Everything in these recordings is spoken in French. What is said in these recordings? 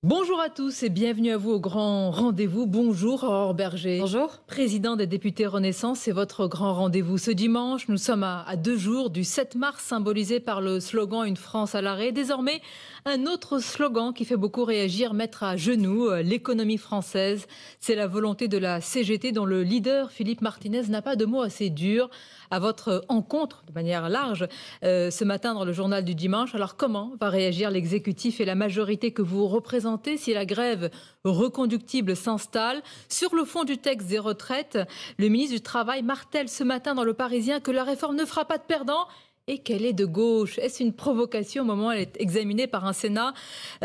Bonjour à tous et bienvenue à vous au grand rendez-vous. Bonjour Aurore Berger. Bonjour. Président des députés Renaissance, c'est votre grand rendez-vous. Ce dimanche, nous sommes à 2 jours du 7 mars, symbolisé par le slogan « Une France à l'arrêt ». Désormais, un autre slogan qui fait beaucoup réagir, mettre à genoux l'économie française. C'est la volonté de la CGT dont le leader, Philippe Martinez, n'a pas de mots assez durs à votre encontre de manière large ce matin dans le journal du dimanche. Alors comment va réagir l'exécutif et la majorité que vous représentez si la grève reconductible s'installe? Sur le fond du texte des retraites, le ministre du Travail martèle ce matin dans Le Parisien que la réforme ne fera pas de perdants et qu'elle est de gauche. Est-ce une provocation au moment où elle est examinée par un Sénat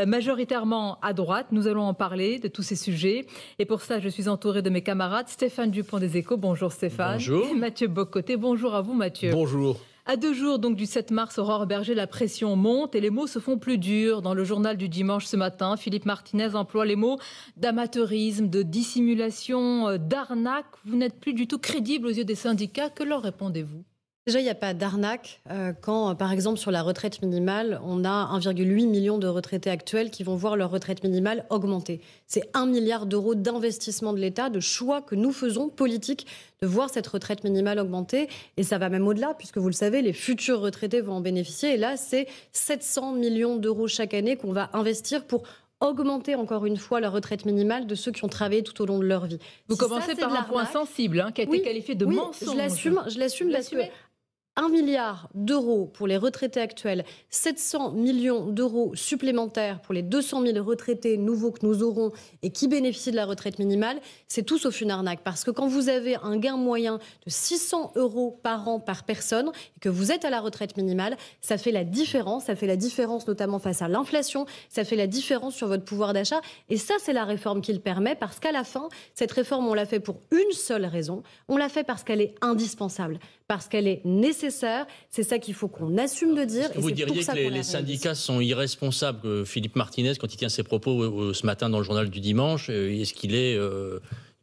majoritairement à droite? Nous allons en parler de tous ces sujets. Et pour ça, je suis entourée de mes camarades. Stéphane Dupont des Échos. Bonjour Stéphane. Bonjour. Et Mathieu Bocoté. Bonjour à vous Mathieu. Bonjour. À 2 jours donc du 7 mars, Aurore Berger, la pression monte et les mots se font plus durs. Dans le journal du dimanche ce matin, Philippe Martinez emploie les mots d'amateurisme, de dissimulation, d'arnaque. Vous n'êtes plus du tout crédible aux yeux des syndicats. Que leur répondez-vous ? Déjà, il n'y a pas d'arnaque quand, par exemple, sur la retraite minimale, on a 1,8 million de retraités actuels qui vont voir leur retraite minimale augmenter. C'est 1 milliard d'euros d'investissement de l'État, de choix que nous faisons politiques, de voir cette retraite minimale augmenter. Et ça va même au-delà, puisque vous le savez, les futurs retraités vont en bénéficier. Et là, c'est 700 millions d'euros chaque année qu'on va investir pour augmenter encore une fois la retraite minimale de ceux qui ont travaillé tout au long de leur vie. Vous commencez par un point sensible qui a été qualifié de mensonge. Je l'assume parce que 1 milliard d'euros pour les retraités actuels, 700 millions d'euros supplémentaires pour les 200 000 retraités nouveaux que nous aurons et qui bénéficient de la retraite minimale, c'est tout sauf une arnaque. Parce que quand vous avez un gain moyen de 600 euros par an par personne et que vous êtes à la retraite minimale, ça fait la différence. Ça fait la différence notamment face à l'inflation. Ça fait la différence sur votre pouvoir d'achat. Et ça, c'est la réforme qui le permet parce qu'à la fin, cette réforme, on l'a fait pour une seule raison. On l'a fait parce qu'elle est indispensable, parce qu'elle est nécessaire. C'est ça qu'il faut qu'on assume de dire. Vous diriez que les syndicats sont irresponsables, Philippe Martinez, quand il tient ses propos ce matin dans le journal du dimanche, est-ce qu'il est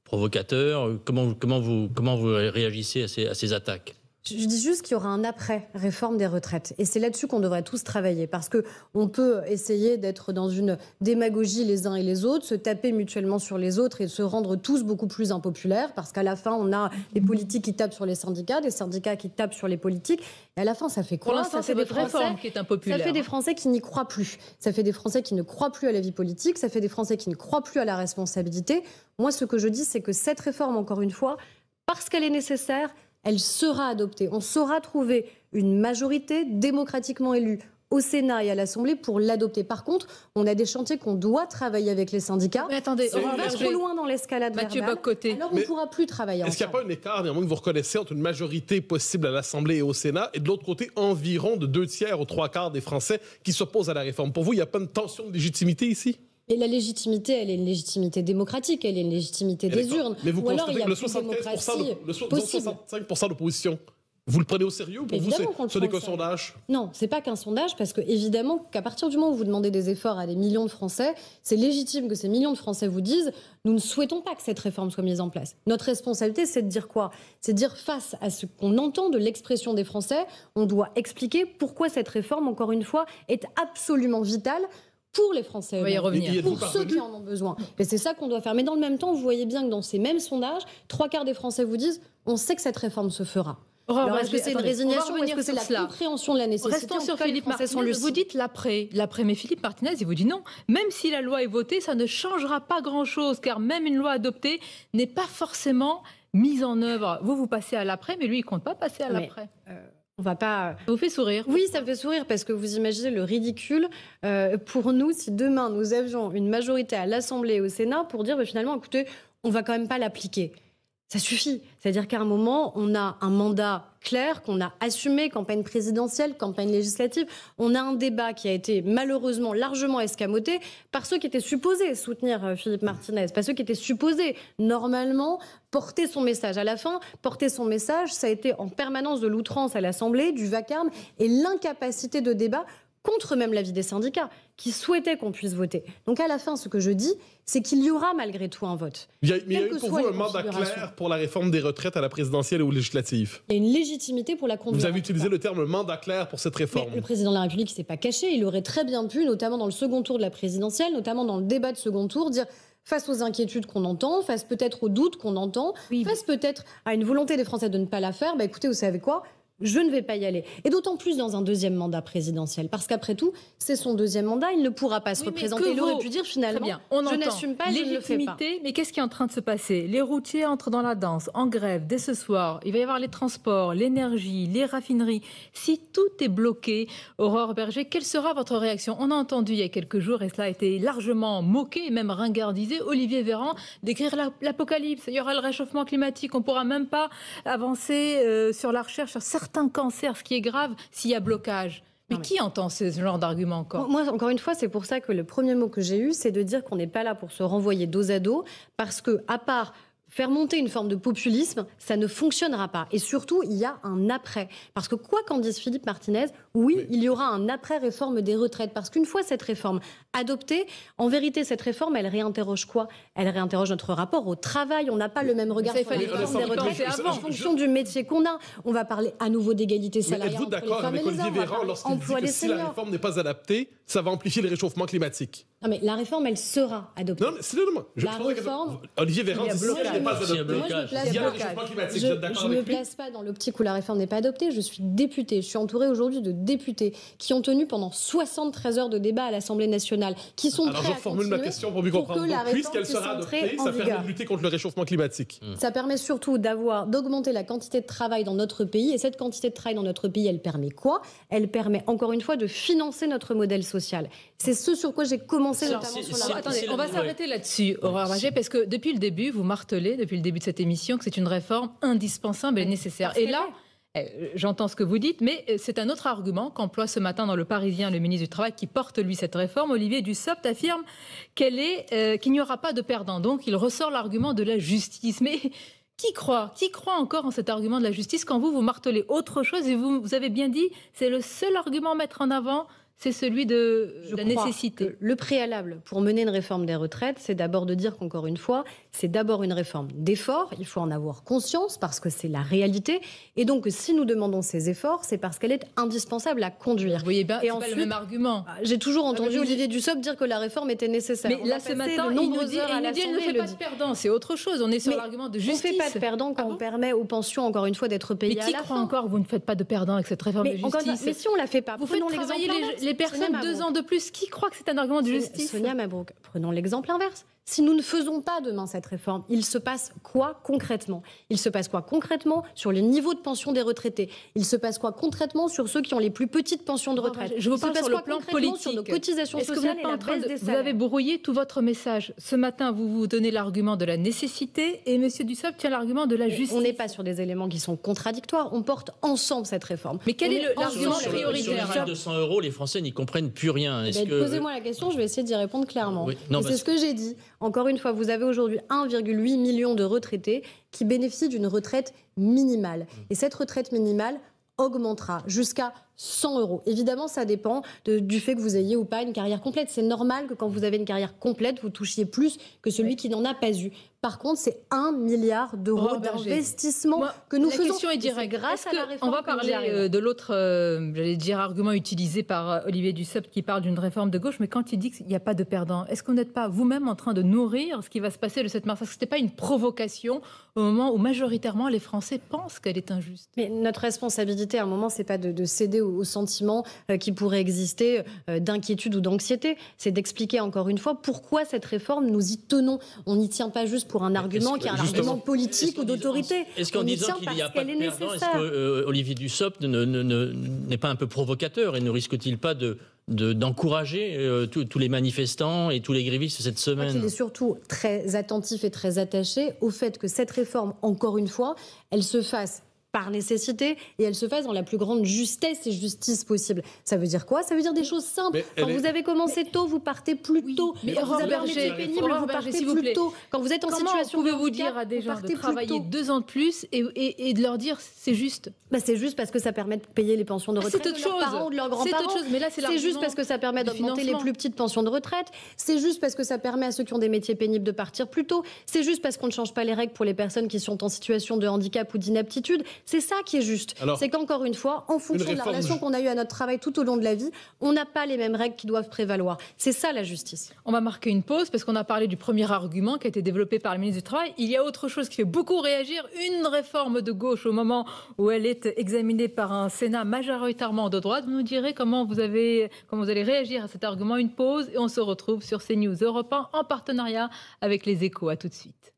provocateur? Comment vous réagissez à ces attaques? Je dis juste qu'il y aura un après-réforme des retraites. Et c'est là-dessus qu'on devrait tous travailler. Parce qu'on peut essayer d'être dans une démagogie les uns et les autres, se taper mutuellement sur les autres et se rendre tous beaucoup plus impopulaires. Parce qu'à la fin, on a des politiques qui tapent sur les syndicats, des syndicats qui tapent sur les politiques. Et à la fin, ça fait quoi? Pour l'instant, c'est votre réforme qui est impopulaire. Ça fait des Français qui n'y croient plus. Ça fait des Français qui ne croient plus à la vie politique. Ça fait des Français qui ne croient plus à la responsabilité. Moi, ce que je dis, c'est que cette réforme, encore une fois, parce qu'elle est nécessaire, elle sera adoptée. On saura trouver une majorité démocratiquement élue au Sénat et à l'Assemblée pour l'adopter. Par contre, on a des chantiers qu'on doit travailler avec les syndicats. Mais attendez, on va trop loin dans l'escalade Mathieu verbale, Bocoté. alors on ne pourra plus travailler ensemble. Est-ce qu'il n'y a pas un écart, néanmoins, que vous reconnaissez entre une majorité possible à l'Assemblée et au Sénat et de l'autre côté, environ de 2 tiers aux 3 quarts des Français qui s'opposent à la réforme? Pour vous, il n'y a pas une tension de légitimité ici? Et la légitimité, elle est une légitimité démocratique, elle est une légitimité des urnes. Mais vous ou alors il y a le plus de démocratie possible. 65% d'opposition, vous le prenez au sérieux ou pour Évidemment vous, ce n'est qu'un sondage? Non, c'est pas qu'un sondage, parce que évidemment qu'à partir du moment où vous demandez des efforts à des millions de Français, c'est légitime que ces millions de Français vous disent « Nous ne souhaitons pas que cette réforme soit mise en place ». Notre responsabilité, c'est de dire quoi? C'est de dire face à ce qu'on entend de l'expression des Français, on doit expliquer pourquoi cette réforme, encore une fois, est absolument vitale pour les Français, on va y revenir. Pour ceux qui en ont besoin. Et c'est ça qu'on doit faire. Mais dans le même temps, vous voyez bien que dans ces mêmes sondages, 3 quarts des Français vous disent « On sait que cette réforme se fera ». Alors, est-ce que c'est une résignation ou est-ce que c'est la compréhension de la nécessité? Restons sur Philippe Martinez. Vous dites l'après. Mais Philippe Martinez, il vous dit non. Même si la loi est votée, ça ne changera pas grand-chose, car même une loi adoptée n'est pas forcément mise en œuvre. Vous passez à l'après, mais lui, il ne compte pas passer à l'après. On va pas... Ça vous fait sourire? Oui, ça me fait sourire parce que vous imaginez le ridicule pour nous si demain nous avions une majorité à l'Assemblée et au Sénat pour dire finalement, écoutez, on va quand même pas l'appliquer. Ça suffit. C'est-à-dire qu'à un moment, on a un mandat clair qu'on a assumé, campagne présidentielle, campagne législative. On a un débat qui a été malheureusement largement escamoté par ceux qui étaient supposés soutenir Philippe Martinez, pas ceux qui étaient supposés normalement porter son message. À la fin, porter son message, ça a été en permanence de l'outrance à l'Assemblée, du vacarme et l'incapacité de débat contre même l'avis des syndicats, qui souhaitaient qu'on puisse voter. Donc à la fin, ce que je dis, c'est qu'il y aura malgré tout un vote. Il y a eu pour vous un mandat clair pour la réforme des retraites à la présidentielle et aux législatives. Il y a une légitimité pour la conduire. Vous avez utilisé le terme mandat clair pour cette réforme. Mais le président de la République ne s'est pas caché. Il aurait très bien pu, notamment dans le second tour de la présidentielle, notamment dans le débat de second tour, dire face aux inquiétudes qu'on entend, face peut-être aux doutes qu'on entend, face peut-être à une volonté des Français de ne pas la faire, écoutez, vous savez quoi ? Je ne vais pas y aller. Et d'autant plus dans un deuxième mandat présidentiel. Parce qu'après tout, c'est son deuxième mandat, il ne pourra pas se représenter. Il aurait pu dire finalement, je n'assume pas, je ne le fais pas. Mais qu'est-ce qui est en train de se passer? Les routiers entrent dans la danse, en grève, dès ce soir. Il va y avoir les transports, l'énergie, les raffineries. Si tout est bloqué, Aurore Berger, quelle sera votre réaction? On a entendu il y a quelques jours, et cela a été largement moqué et même ringardisé, Olivier Véran décrire l'apocalypse. Il y aura le réchauffement climatique. On ne pourra même pas avancer sur la recherche sur certains cancers, ce qui est grave s'il y a blocage. Mais qui entend ce genre d'argument encore? Moi, encore une fois, c'est pour ça que le premier mot que j'ai eu, c'est de dire qu'on n'est pas là pour se renvoyer dos à dos, parce que, à part faire monter une forme de populisme, ça ne fonctionnera pas. Et surtout, il y a un après. Parce que quoi qu'en dise Philippe Martinez, oui, il y aura un après-réforme des retraites. Parce qu'une fois cette réforme adoptée, en vérité, cette réforme, elle réinterroge quoi? Elle réinterroge notre rapport au travail. On n'a pas le même regard sur la réforme des retraites en fonction du métier qu'on a. On va parler à nouveau d'égalité salariale entre les femmes et les hommes. Êtes-vous d'accord avec Olivier Véran lorsqu'il dit que si la réforme n'est pas adaptée, ça va amplifier le réchauffement climatique? Non, mais la réforme, elle sera adoptée. Non, mais c'est le moment. La réforme... Olivier Véran dit si elle n'est pas adoptée. Je ne me place pas dans l'optique où la réforme n'est pas adoptée. Je suis députée. Je suis entourée aujourd'hui de députés qui ont tenu pendant 73 heures de débat à l'Assemblée nationale, qui sont prêts à continuer. Alors je reformule ma question pour mieux comprendre. Puisqu'elle sera adoptée, ça permet de lutter contre le réchauffement climatique. Ça permet surtout d'augmenter la quantité de travail dans notre pays. Et cette quantité de travail dans notre pays, elle permet quoi? Elle permet encore une fois de financer notre modèle social. C'est ce sur quoi j'ai commencé notamment sur la... Attendez, on va s'arrêter là-dessus, Aurore Berger, parce que depuis le début, vous martelez, depuis le début de cette émission, que c'est une réforme indispensable et nécessaire. Et là, j'entends ce que vous dites, mais c'est un autre argument qu'emploie ce matin dans Le Parisien le ministre du Travail qui porte, lui, cette réforme. Olivier Dussopt affirme qu'il n'y aura pas de perdants. Donc, il ressort l'argument de la justice. Mais qui croit encore en cet argument de la justice quand vous martelez autre chose? Et vous avez bien dit, c'est le seul argument à mettre en avant, c'est celui de la nécessité. Le préalable pour mener une réforme des retraites, c'est d'abord de dire qu'encore une fois, c'est d'abord une réforme d'effort. Il faut en avoir conscience parce que c'est la réalité. Et donc, si nous demandons ces efforts, c'est parce qu'elle est indispensable à conduire. Vous voyez bien, c'est pas le même argument. J'ai toujours entendu Olivier Dussopt dire que la réforme était nécessaire. Mais là, ce matin, il nous dit elle ne fait pas de perdants. C'est autre chose. On est sur l'argument de justice. On ne fait pas de perdants quand on permet aux pensions, encore une fois, d'être payées à la fin. Mais qui croit encore vous ne faites pas de perdants avec cette réforme de justice? Mais si on ne la fait pas, vous faites travailler les personnes 2 ans de plus. Qui croit que c'est un argument de justice? Sonia Mabrouk, prenons l'exemple inverse. Si nous ne faisons pas demain cette réforme, il se passe quoi concrètement? Il se passe quoi concrètement sur les niveaux de pension des retraités? Il se passe quoi concrètement sur ceux qui ont les plus petites pensions de retraite? Je vous parle sur le plan politique. Sur nos cotisations sociales et la baisse des salaires. Vous avez brouillé tout votre message. Ce matin, vous donnez l'argument de la nécessité et M. Dussopt tient l'argument de la justice. On n'est pas sur des éléments qui sont contradictoires. On porte ensemble cette réforme. Mais quel est l'argument prioritaire? Sur les 200 €, les Français n'y comprennent plus rien. Posez-moi la question, je vais essayer d'y répondre clairement. C'est ce que j'ai dit. Encore une fois, vous avez aujourd'hui 1,8 million de retraités qui bénéficient d'une retraite minimale. Et cette retraite minimale augmentera jusqu'à 100 €. Évidemment, ça dépend du fait que vous ayez ou pas une carrière complète. C'est normal que quand vous avez une carrière complète, vous touchiez plus que celui qui n'en a pas eu. Par contre, c'est 1 milliard d'euros d'investissement que nous faisons. La question est directe. Grâce à la réforme, on va parler de l'autre, argument utilisé par Olivier Dussopt qui parle d'une réforme de gauche, mais quand il dit qu'il n'y a pas de perdants, est-ce qu'on n'êtes pas vous-même en train de nourrir ce qui va se passer le 7 mars? Est-ce que ce n'était pas une provocation au moment où majoritairement les Français pensent qu'elle est injuste? Mais notre responsabilité à un moment, c'est pas de céder aux sentiments qui pourraient exister d'inquiétude ou d'anxiété. C'est d'expliquer encore une fois pourquoi cette réforme, nous y tenons. On n'y tient pas juste pour un argument qui est un argument politique ou d'autorité. Est-ce qu'en disant qu'il n'y a pas de perdants, est-ce que Olivier Dussopt n'est pas un peu provocateur et ne risque-t-il pas d'encourager tous les manifestants et tous les grévistes cette semaine? Il est surtout très attentif et très attaché au fait que cette réforme, encore une fois, elle se fasse par nécessité et elles se fassent dans la plus grande justesse et justice possible. Ça veut dire quoi? Ça veut dire des choses simples. Quand vous avez commencé tôt, vous partez plus tôt. Mais Quand vous avez un métier pénible, vous partez plus tôt. Quand vous êtes en situation de handicap, pouvez-vous dire à des gens de travailler 2 ans de plus et de leur dire c'est juste? C'est juste parce que ça permet de payer les pensions de retraite de leurs parents ou de leurs grands-parents. C'est autre chose, mais là c'est juste parce que ça permet d'augmenter les plus petites pensions de retraite. C'est juste parce que ça permet à ceux qui ont des métiers pénibles de partir plus tôt. C'est juste parce qu'on ne change pas les règles pour les personnes qui sont en situation de handicap ou d'inaptitude. C'est ça qui est juste. C'est qu'encore une fois, en fonction de la relation qu'on a eue à notre travail tout au long de la vie, on n'a pas les mêmes règles qui doivent prévaloir. C'est ça la justice. On va marquer une pause parce qu'on a parlé du premier argument qui a été développé par le ministre du Travail. Il y a autre chose qui fait beaucoup réagir, une réforme de gauche au moment où elle est examinée par un Sénat majoritairement de droite. Vous nous direz comment vous allez réagir à cet argument. Une pause et on se retrouve sur CNews Europe 1 en partenariat avec les Échos. À tout de suite.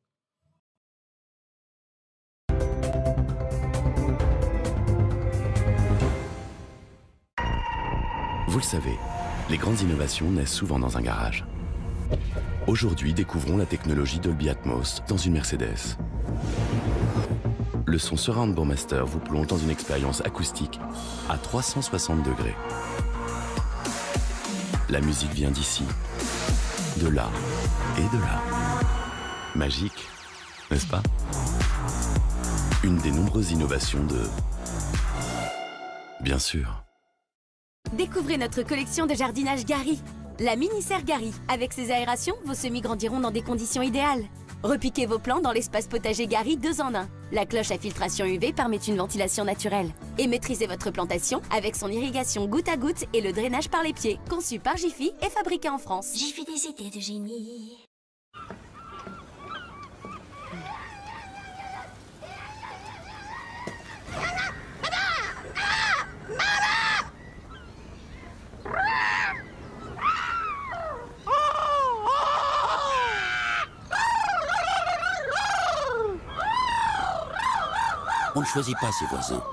Vous le savez, les grandes innovations naissent souvent dans un garage. Aujourd'hui, découvrons la technologie Dolby Atmos dans une Mercedes. Le son Surround Burmester vous plonge dans une expérience acoustique à 360 degrés. La musique vient d'ici, de là et de là. Magique, n'est-ce pas? Une des nombreuses innovations de... Bien sûr. Découvrez notre collection de jardinage Gary. La mini-serre Gary. Avec ses aérations, vos semis grandiront dans des conditions idéales. Repiquez vos plants dans l'espace potager Gary 2 en 1. La cloche à filtration UV permet une ventilation naturelle. Et maîtrisez votre plantation avec son irrigation goutte à goutte et le drainage par les pieds. Conçu par Jiffy et fabriqué en France. Jiffy, des idées de génie. On ne choisit pas ses voisins.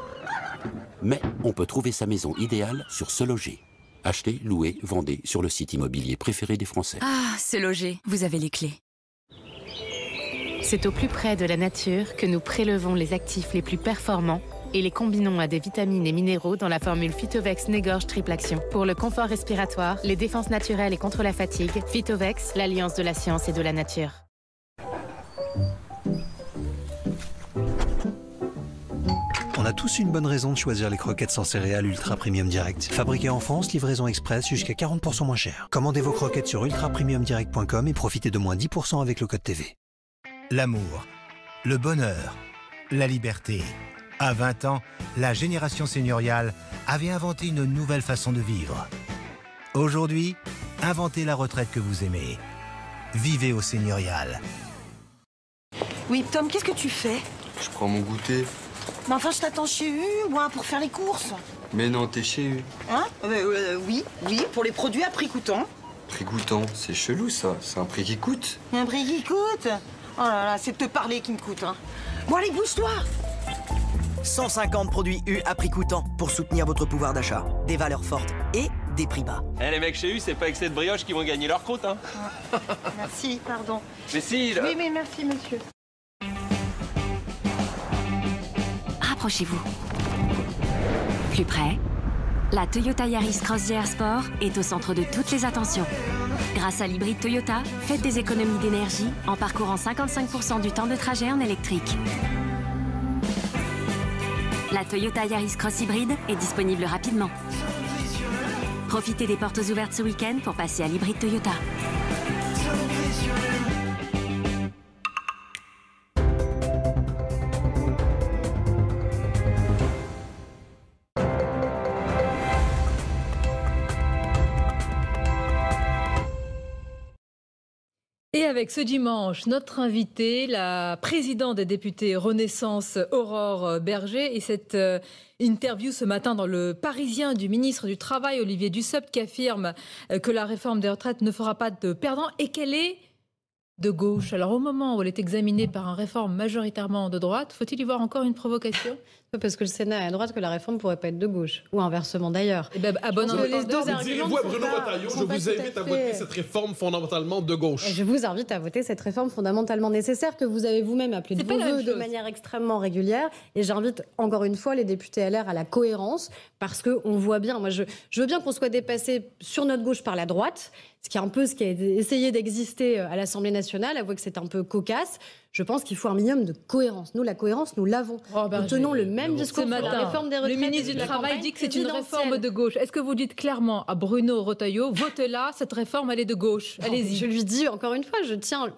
Mais on peut trouver sa maison idéale sur Se Loger. Achetez, louez, vendez sur le site immobilier préféré des Français. Ah, Se Loger, vous avez les clés. C'est au plus près de la nature que nous prélevons les actifs les plus performants et les combinons à des vitamines et minéraux dans la formule Phytovex Négorge Triple Action. Pour le confort respiratoire, les défenses naturelles et contre la fatigue, Phytovex, l'alliance de la science et de la nature. On a tous une bonne raison de choisir les croquettes sans céréales Ultra Premium Direct. Fabriquées en France, livraison express jusqu'à 40% moins cher. Commandez vos croquettes sur ultrapremiumdirect.com et profitez de moins 10% avec le code TV. L'amour, le bonheur, la liberté. À 20 ans, la génération seigneuriale avait inventé une nouvelle façon de vivre. Aujourd'hui, inventez la retraite que vous aimez. Vivez au seigneurial. Oui, Tom, qu'est-ce que tu fais? Je prends mon goûter. Mais enfin, je t'attends chez U, moi, pour faire les courses. Mais non, t'es chez U. Hein? Oui, pour les produits à prix coûtant. Prix coûtant, c'est chelou ça. C'est un prix qui coûte. Un prix qui coûte? Oh là là, c'est de te parler qui me coûte, hein. Bon, allez, bouge-toi! 150 produits U à prix coûtant pour soutenir votre pouvoir d'achat. Des valeurs fortes et des prix bas. Les mecs chez U, c'est pas avec cette brioche qu'ils vont gagner leur croûte, hein. Merci, pardon. Mais si, Oui, mais merci, monsieur. Rapprochez-vous. Plus près, la Toyota Yaris Cross GR Sport est au centre de toutes les attentions. Grâce à l'hybride Toyota, faites des économies d'énergie en parcourant 55% du temps de trajet en électrique. La Toyota Yaris Cross Hybride est disponible rapidement. Profitez des portes ouvertes ce week-end pour passer à l'hybride Toyota. Et avec ce dimanche, notre invitée, la présidente des députés Renaissance, Aurore Berger, et cette interview ce matin dans le Parisien du ministre du Travail, Olivier Dussopt, qui affirme que la réforme des retraites ne fera pas de perdants et qu'elle est de gauche. Alors au moment où elle est examinée par un réforme majoritairement de droite, faut-il y voir encore une provocation? Parce que le Sénat est à droite, que la réforme ne pourrait pas être de gauche, ou inversement d'ailleurs. Et à bon entendeur, les deux arguments. Bruno Retailleau, je vous invite à voter cette réforme fondamentalement de gauche. Je vous invite à voter cette réforme fondamentalement nécessaire que vous avez vous-même appelée de vos vœux de manière extrêmement régulière. Et j'invite encore une fois les députés LR à la cohérence, parce qu'on voit bien, moi je veux bien qu'on soit dépassé sur notre gauche par la droite, ce qui est un peu ce qui a essayé d'exister à l'Assemblée nationale, avouez que c'est un peu cocasse. Je pense qu'il faut un minimum de cohérence. Nous, la cohérence, nous l'avons. Nous tenons le même discours sur la réforme des retraites. Le ministre du Travail dit que c'est une réforme de gauche. Est-ce que vous dites clairement à Bruno Retailleau, votez-la, cette réforme, elle est de gauche? Allez-y. Je lui dis, encore une fois,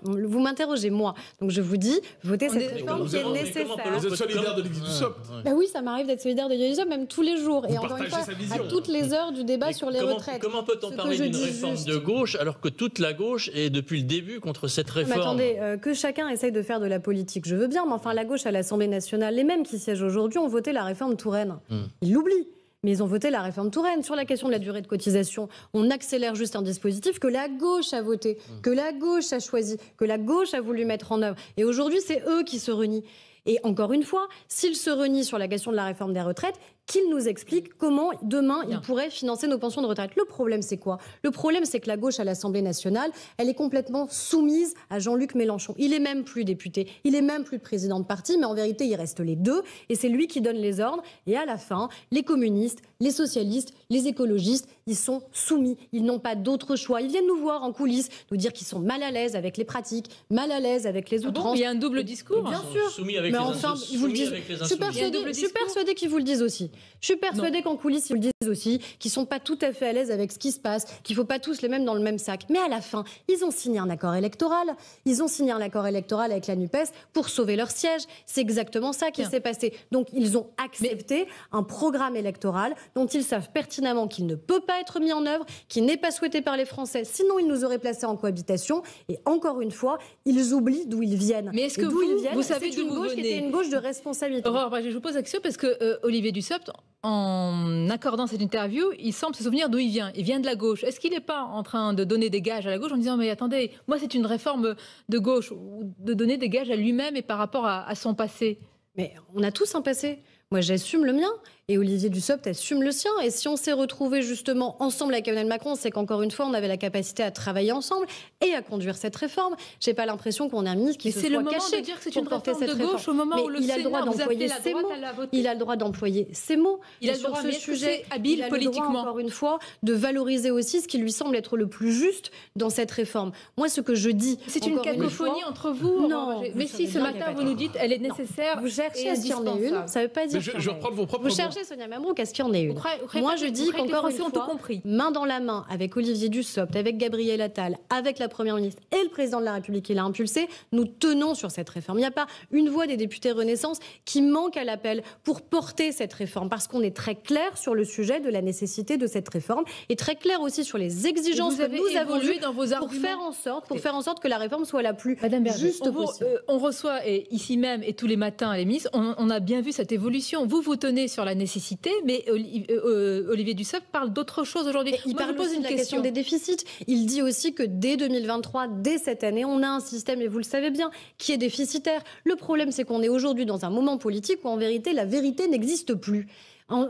vous m'interrogez, moi. Donc je vous dis, votez cette réforme qui est nécessaire. Vous êtes solidaire d'Olivier Dussopt? Oui, ça m'arrive d'être solidaire d'Olivier Dussopt, même tous les jours. Vous et encore une fois, à toutes les heures du débat sur les retraites. Comment peut-on parler d'une réforme de gauche alors que toute la gauche est depuis le début contre cette réforme? Mais attendez, que chacun essaye de faire de la politique, je veux bien, mais enfin la gauche à l'Assemblée nationale, les mêmes qui siègent aujourd'hui ont voté la réforme Touraine. Ils l'oublient. Mais ils ont voté la réforme Touraine. Sur la question de la durée de cotisation, on accélère juste un dispositif que la gauche a voté, que la gauche a choisi, que la gauche a voulu mettre en œuvre. Et aujourd'hui, c'est eux qui se renient. Et encore une fois, s'ils se renient sur la question de la réforme des retraites, qu'ils nous expliquent comment demain ils pourraient financer nos pensions de retraite. Le problème, c'est quoi? Le problème, c'est que la gauche à l'Assemblée nationale, elle est complètement soumise à Jean-Luc Mélenchon. Il est même plus député, il est même plus président de parti, mais en vérité, il reste les deux, et c'est lui qui donne les ordres. Et à la fin, les communistes, les socialistes, les écologistes, ils sont soumis. Ils n'ont pas d'autre choix. Ils viennent nous voir en coulisses, nous dire qu'ils sont mal à l'aise avec les pratiques, mal à l'aise avec les outrances. Il y a un double discours. Bien sûr. Soumis avec mais les ensemble, ils vous le disent. Je suis persuadée qu'ils vous le disent aussi. Je suis persuadée qu'en coulisses, ils le disent aussi, qu'ils ne sont pas tout à fait à l'aise avec ce qui se passe, qu'il ne faut pas tous les mêmes dans le même sac. Mais à la fin, ils ont signé un accord électoral. Ils ont signé un accord électoral avec la NUPES pour sauver leur siège. C'est exactement ça qui s'est passé. Donc, ils ont accepté un programme électoral dont ils savent pertinemment qu'il ne peut pas être mis en œuvre, qui n'est pas souhaité par les Français. Sinon, ils nous auraient placés en cohabitation. Et encore une fois, ils oublient d'où ils viennent. Mais est-ce que vous savez d'où vous venez? C'était une gauche de responsabilité. Aurore, je vous pose la question parce que Olivier Dussopt, en accordant cette interview, il semble se souvenir d'où il vient. Il vient de la gauche. Est-ce qu'il n'est pas en train de donner des gages à la gauche en disant mais attendez, moi c'est une réforme de gauche, ou de donner des gages à lui-même et par rapport à son passé? Mais on a tous un passé. Moi, j'assume le mien et Olivier Dussopt assume le sien. Et si on s'est retrouvés justement ensemble avec Emmanuel Macron, c'est qu'encore une fois, on avait la capacité à travailler ensemble et à conduire cette réforme. J'ai pas l'impression qu'on ait un ministre qui se soit caché. C'est le moment de dire que c'est une réforme de gauche au moment où le Sénat vous appelez la droite à la voter. Il a le droit d'employer ces mots. Il a le droit, mais est-ce que c'est habile politiquement? Il a le droit, encore une fois, de valoriser aussi ce qui lui semble être le plus juste dans cette réforme. Moi, ce que je dis... C'est une cacophonie entre vous? Non. Mais si, ce matin, vous nous dites elle est nécessaire. Vous cherchez à ce qu'il y en ait une. Ça veut pas dire... Je reprends vos propres mots. Vous cherchez, Sonia Mabrouk, à ce qu'il y en ait une. Moi, je dis qu'encore une fois, main dans la main, avec Olivier Dussopt, avec Gabriel Attal, avec la Première ministre et le Président de la République qui l'a impulsé, nous tenons sur cette réforme. Il n'y a pas une voix des députés Renaissance qui manque à l'appel pour porter cette réforme, parce qu'on est très clair sur le sujet de la nécessité de cette réforme et très clair aussi sur les exigences que nous avons eues dans vos arguments pour faire en sorte que la réforme soit la plus juste possible. On reçoit ici même et tous les matins à l'émission, on a bien vu cette évolution. Vous tenez sur la nécessité, mais Olivier Dussopt parle d'autre chose aujourd'hui. Il parle aussi de la question des déficits. Il dit aussi que dès 2023, dès cette année, on a un système, et vous le savez bien, qui est déficitaire. Le problème, c'est qu'on est aujourd'hui dans un moment politique où, en vérité, la vérité n'existe plus.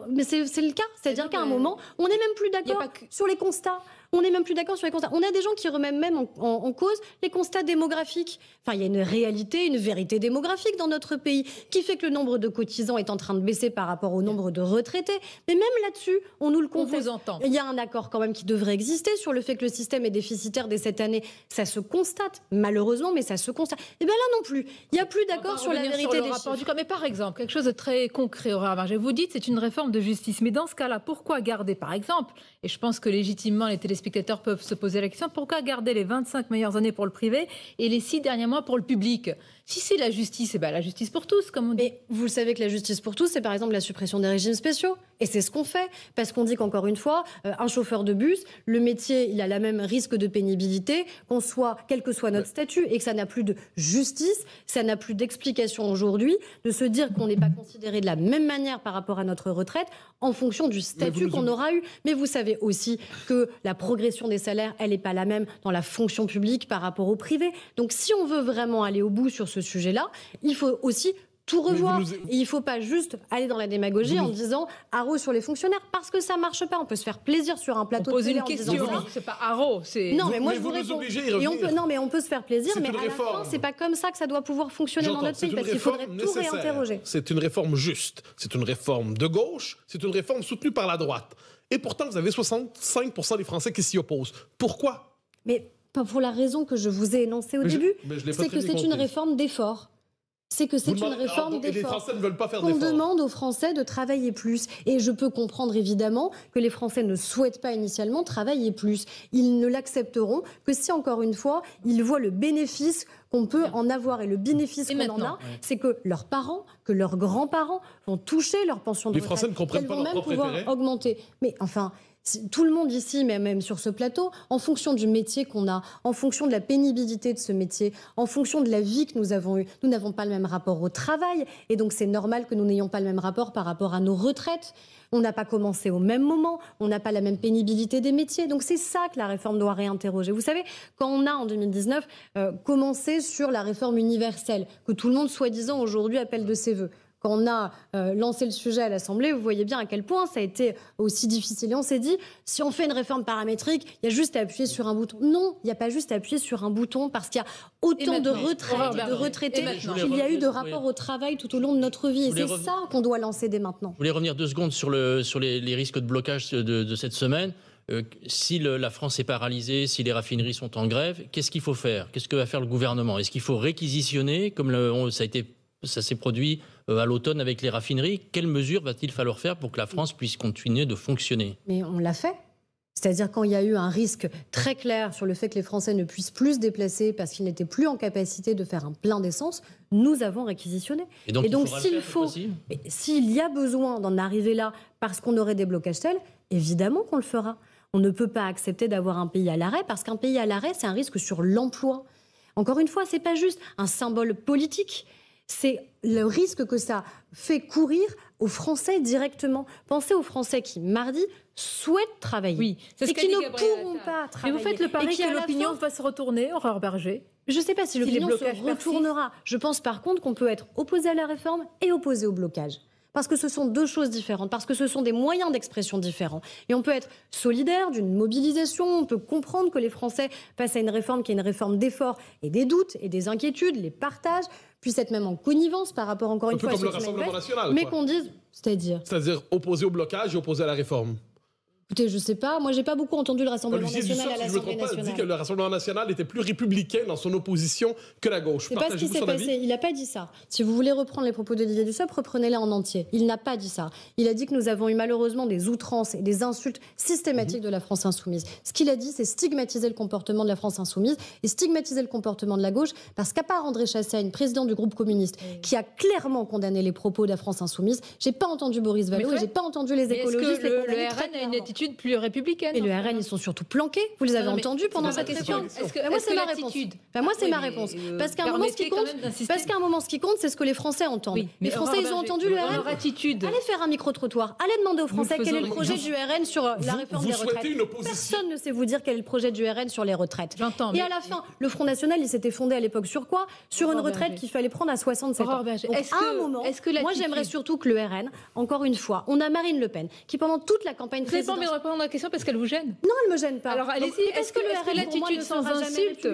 Mais c'est le cas. C'est-à-dire qu'à un moment, on n'est même plus d'accord sur les constats. On n'est même plus d'accord sur les constats. On a des gens qui remettent même en cause les constats démographiques. Enfin, il y a une réalité, une vérité démographique dans notre pays qui fait que le nombre de cotisants est en train de baisser par rapport au nombre de retraités. Mais même là-dessus, on nous le conteste. On vous entend. Il y a un accord quand même qui devrait exister sur le fait que le système est déficitaire dès cette année. Ça se constate, malheureusement, mais ça se constate. Et bien là non plus, il n'y a plus d'accord sur la vérité des chiffres. Mais par exemple, quelque chose de très concret, Aurore Berger, vous dites c'est une réforme de justice. Mais dans ce cas-là, pourquoi garder, par exemple, et je pense que légitimement les téléspectateurs peuvent se poser la question, pourquoi garder les 25 meilleures années pour le privé et les 6 derniers mois pour le public? Si c'est la justice, c'est la justice pour tous, comme on dit. Mais vous le savez que la justice pour tous, c'est par exemple la suppression des régimes spéciaux. Et c'est ce qu'on fait, parce qu'on dit qu'encore une fois, un chauffeur de bus, le métier, il a le même risque de pénibilité, quel que soit notre statut, et que ça n'a plus de justice, ça n'a plus d'explication aujourd'hui de se dire qu'on n'est pas considéré de la même manière par rapport à notre retraite en fonction du statut qu'on aura eu. Mais vous savez aussi que la progression des salaires, elle n'est pas la même dans la fonction publique par rapport au privé. Donc si on veut vraiment aller au bout sur ce sujet-là, il faut aussi tout revoir. Et il ne faut pas juste aller dans la démagogie en disant haro sur les fonctionnaires, parce que ça ne marche pas. On peut se faire plaisir sur un plateau de télé en disant ça. C'est pas haro, c'est... Non, mais moi je vous réponds. On peut se faire plaisir, mais à la fin, c'est pas comme ça que ça doit pouvoir fonctionner dans notre pays, parce qu'il faudrait tout réinterroger. C'est une réforme juste, c'est une réforme de gauche, c'est une réforme soutenue par la droite. Et pourtant, vous avez 65% des Français qui s'y opposent. Pourquoi? Mais pas pour la raison que je vous ai énoncée au début. C'est que c'est une réforme d'effort. C'est que c'est une réforme d'effort. Et les Français ne veulent pas faire d'effort. On d'effort. demande aux Français de travailler plus. Et je peux comprendre évidemment que les Français ne souhaitent pas initialement travailler plus. Ils ne l'accepteront que si, encore une fois, ils voient le bénéfice qu'on peut en avoir. Et le bénéfice qu'on en a, c'est que leurs parents, que leurs grands-parents vont toucher leur pension de retraite. Les Français ne comprennent pas leur propre intérêt. Elles vont même pouvoir augmenter. Mais enfin... Tout le monde ici, mais même sur ce plateau, en fonction du métier qu'on a, en fonction de la pénibilité de ce métier, en fonction de la vie que nous avons eue, nous n'avons pas le même rapport au travail. Et donc c'est normal que nous n'ayons pas le même rapport par rapport à nos retraites. On n'a pas commencé au même moment, on n'a pas la même pénibilité des métiers. Donc c'est ça que la réforme doit réinterroger. Vous savez, quand on a en 2019 commencé sur la réforme universelle, que tout le monde soi-disant aujourd'hui appelle de ses voeux, quand on a lancé le sujet à l'Assemblée, vous voyez bien à quel point ça a été aussi difficile. Et on s'est dit, si on fait une réforme paramétrique, il y a juste à appuyer sur un bouton. Non, il n'y a pas juste à appuyer sur un bouton, parce qu'il y a autant de retraites, de retraités qu'il y a eu de rapports au travail tout au long de notre vie. Et c'est ça qu'on doit lancer dès maintenant. Je voulais revenir 2 secondes sur les risques de blocage de cette semaine. Si la France est paralysée, si les raffineries sont en grève, qu'est-ce qu'il faut faire? Qu'est-ce que va faire le gouvernement? Est-ce qu'il faut réquisitionner, comme ça s'est produit à l'automne avec les raffineries? Quelles mesures va-t-il falloir faire pour que la France puisse continuer de fonctionner? Mais on l'a fait. C'est-à-dire quand il y a eu un risque très clair sur le fait que les Français ne puissent plus se déplacer parce qu'ils n'étaient plus en capacité de faire un plein d'essence, nous avons réquisitionné. Et donc s'il y a besoin d'en arriver là parce qu'on aurait des blocages tels, évidemment qu'on le fera. On ne peut pas accepter d'avoir un pays à l'arrêt, parce qu'un pays à l'arrêt, c'est un risque sur l'emploi. Encore une fois, ce n'est pas juste un symbole politique. C'est le risque que ça fait courir aux Français directement. Pensez aux Français qui, mardi, souhaitent travailler et qui ne pourront pas travailler. Et vous faites le pari que l'opinion va se retourner, Aurore Berger? Je ne sais pas si l'opinion se retournera. Je pense par contre qu'on peut être opposé à la réforme et opposé au blocage. Parce que ce sont 2 choses différentes, parce que ce sont des moyens d'expression différents. Et on peut être solidaire d'une mobilisation, on peut comprendre que les Français, face à une réforme qui est une réforme d'effort et des doutes et des inquiétudes, les partagent, puissent être même en connivence par rapport, encore une fois, à comme le Rassemblement national, mais qu'on dise, c'est-à-dire opposé au blocage et opposé à la réforme. Écoutez, je ne sais pas. Moi, je n'ai pas beaucoup entendu le Rassemblement national à l'Assemblée nationale. Il dit que le Rassemblement national était plus républicain dans son opposition que la gauche. C'est pas ce qui s'est passé. Il n'a pas dit ça. Si vous voulez reprendre les propos d'Olivier Dussopt, reprenez-les en entier. Il n'a pas dit ça. Il a dit que nous avons eu malheureusement des outrances et des insultes systématiques de la France insoumise. Ce qu'il a dit, c'est stigmatiser le comportement de la France insoumise et stigmatiser le comportement de la gauche, parce qu'à part André Chassaigne, président du groupe communiste, qui a clairement condamné les propos de la France insoumise, j'ai pas entendu Boris Vallaud et j'ai pas entendu les écologistes. Est-ce que le RN a une attitude plus républicaine? Et le RN, ils sont surtout planqués. Vous les avez entendus pendant cette question? Moi, c'est ma réponse. Moi, c'est ma réponse. Parce qu'à un moment, ce qui compte, c'est ce que les Français entendent. Les Français, ils ont entendu le RN. Allez faire un micro-trottoir. Allez demander aux Français quel est le projet du RN sur la réforme des retraites. Personne ne sait vous dire quel est le projet du RN sur les retraites. Et à la fin, le Front National, il s'était fondé à l'époque sur quoi? Sur une retraite qu'il fallait prendre à 67 ans. Donc, à un moment, moi, j'aimerais surtout que le RN, encore une fois, on a Marine Le Pen, qui pendant toute la campagne présidentielle... Vous n'avez pas envie de répondre à la question parce qu'elle vous gêne? Non, elle me gêne pas. Alors allez-y. Est-ce que l'attitude sans insulte,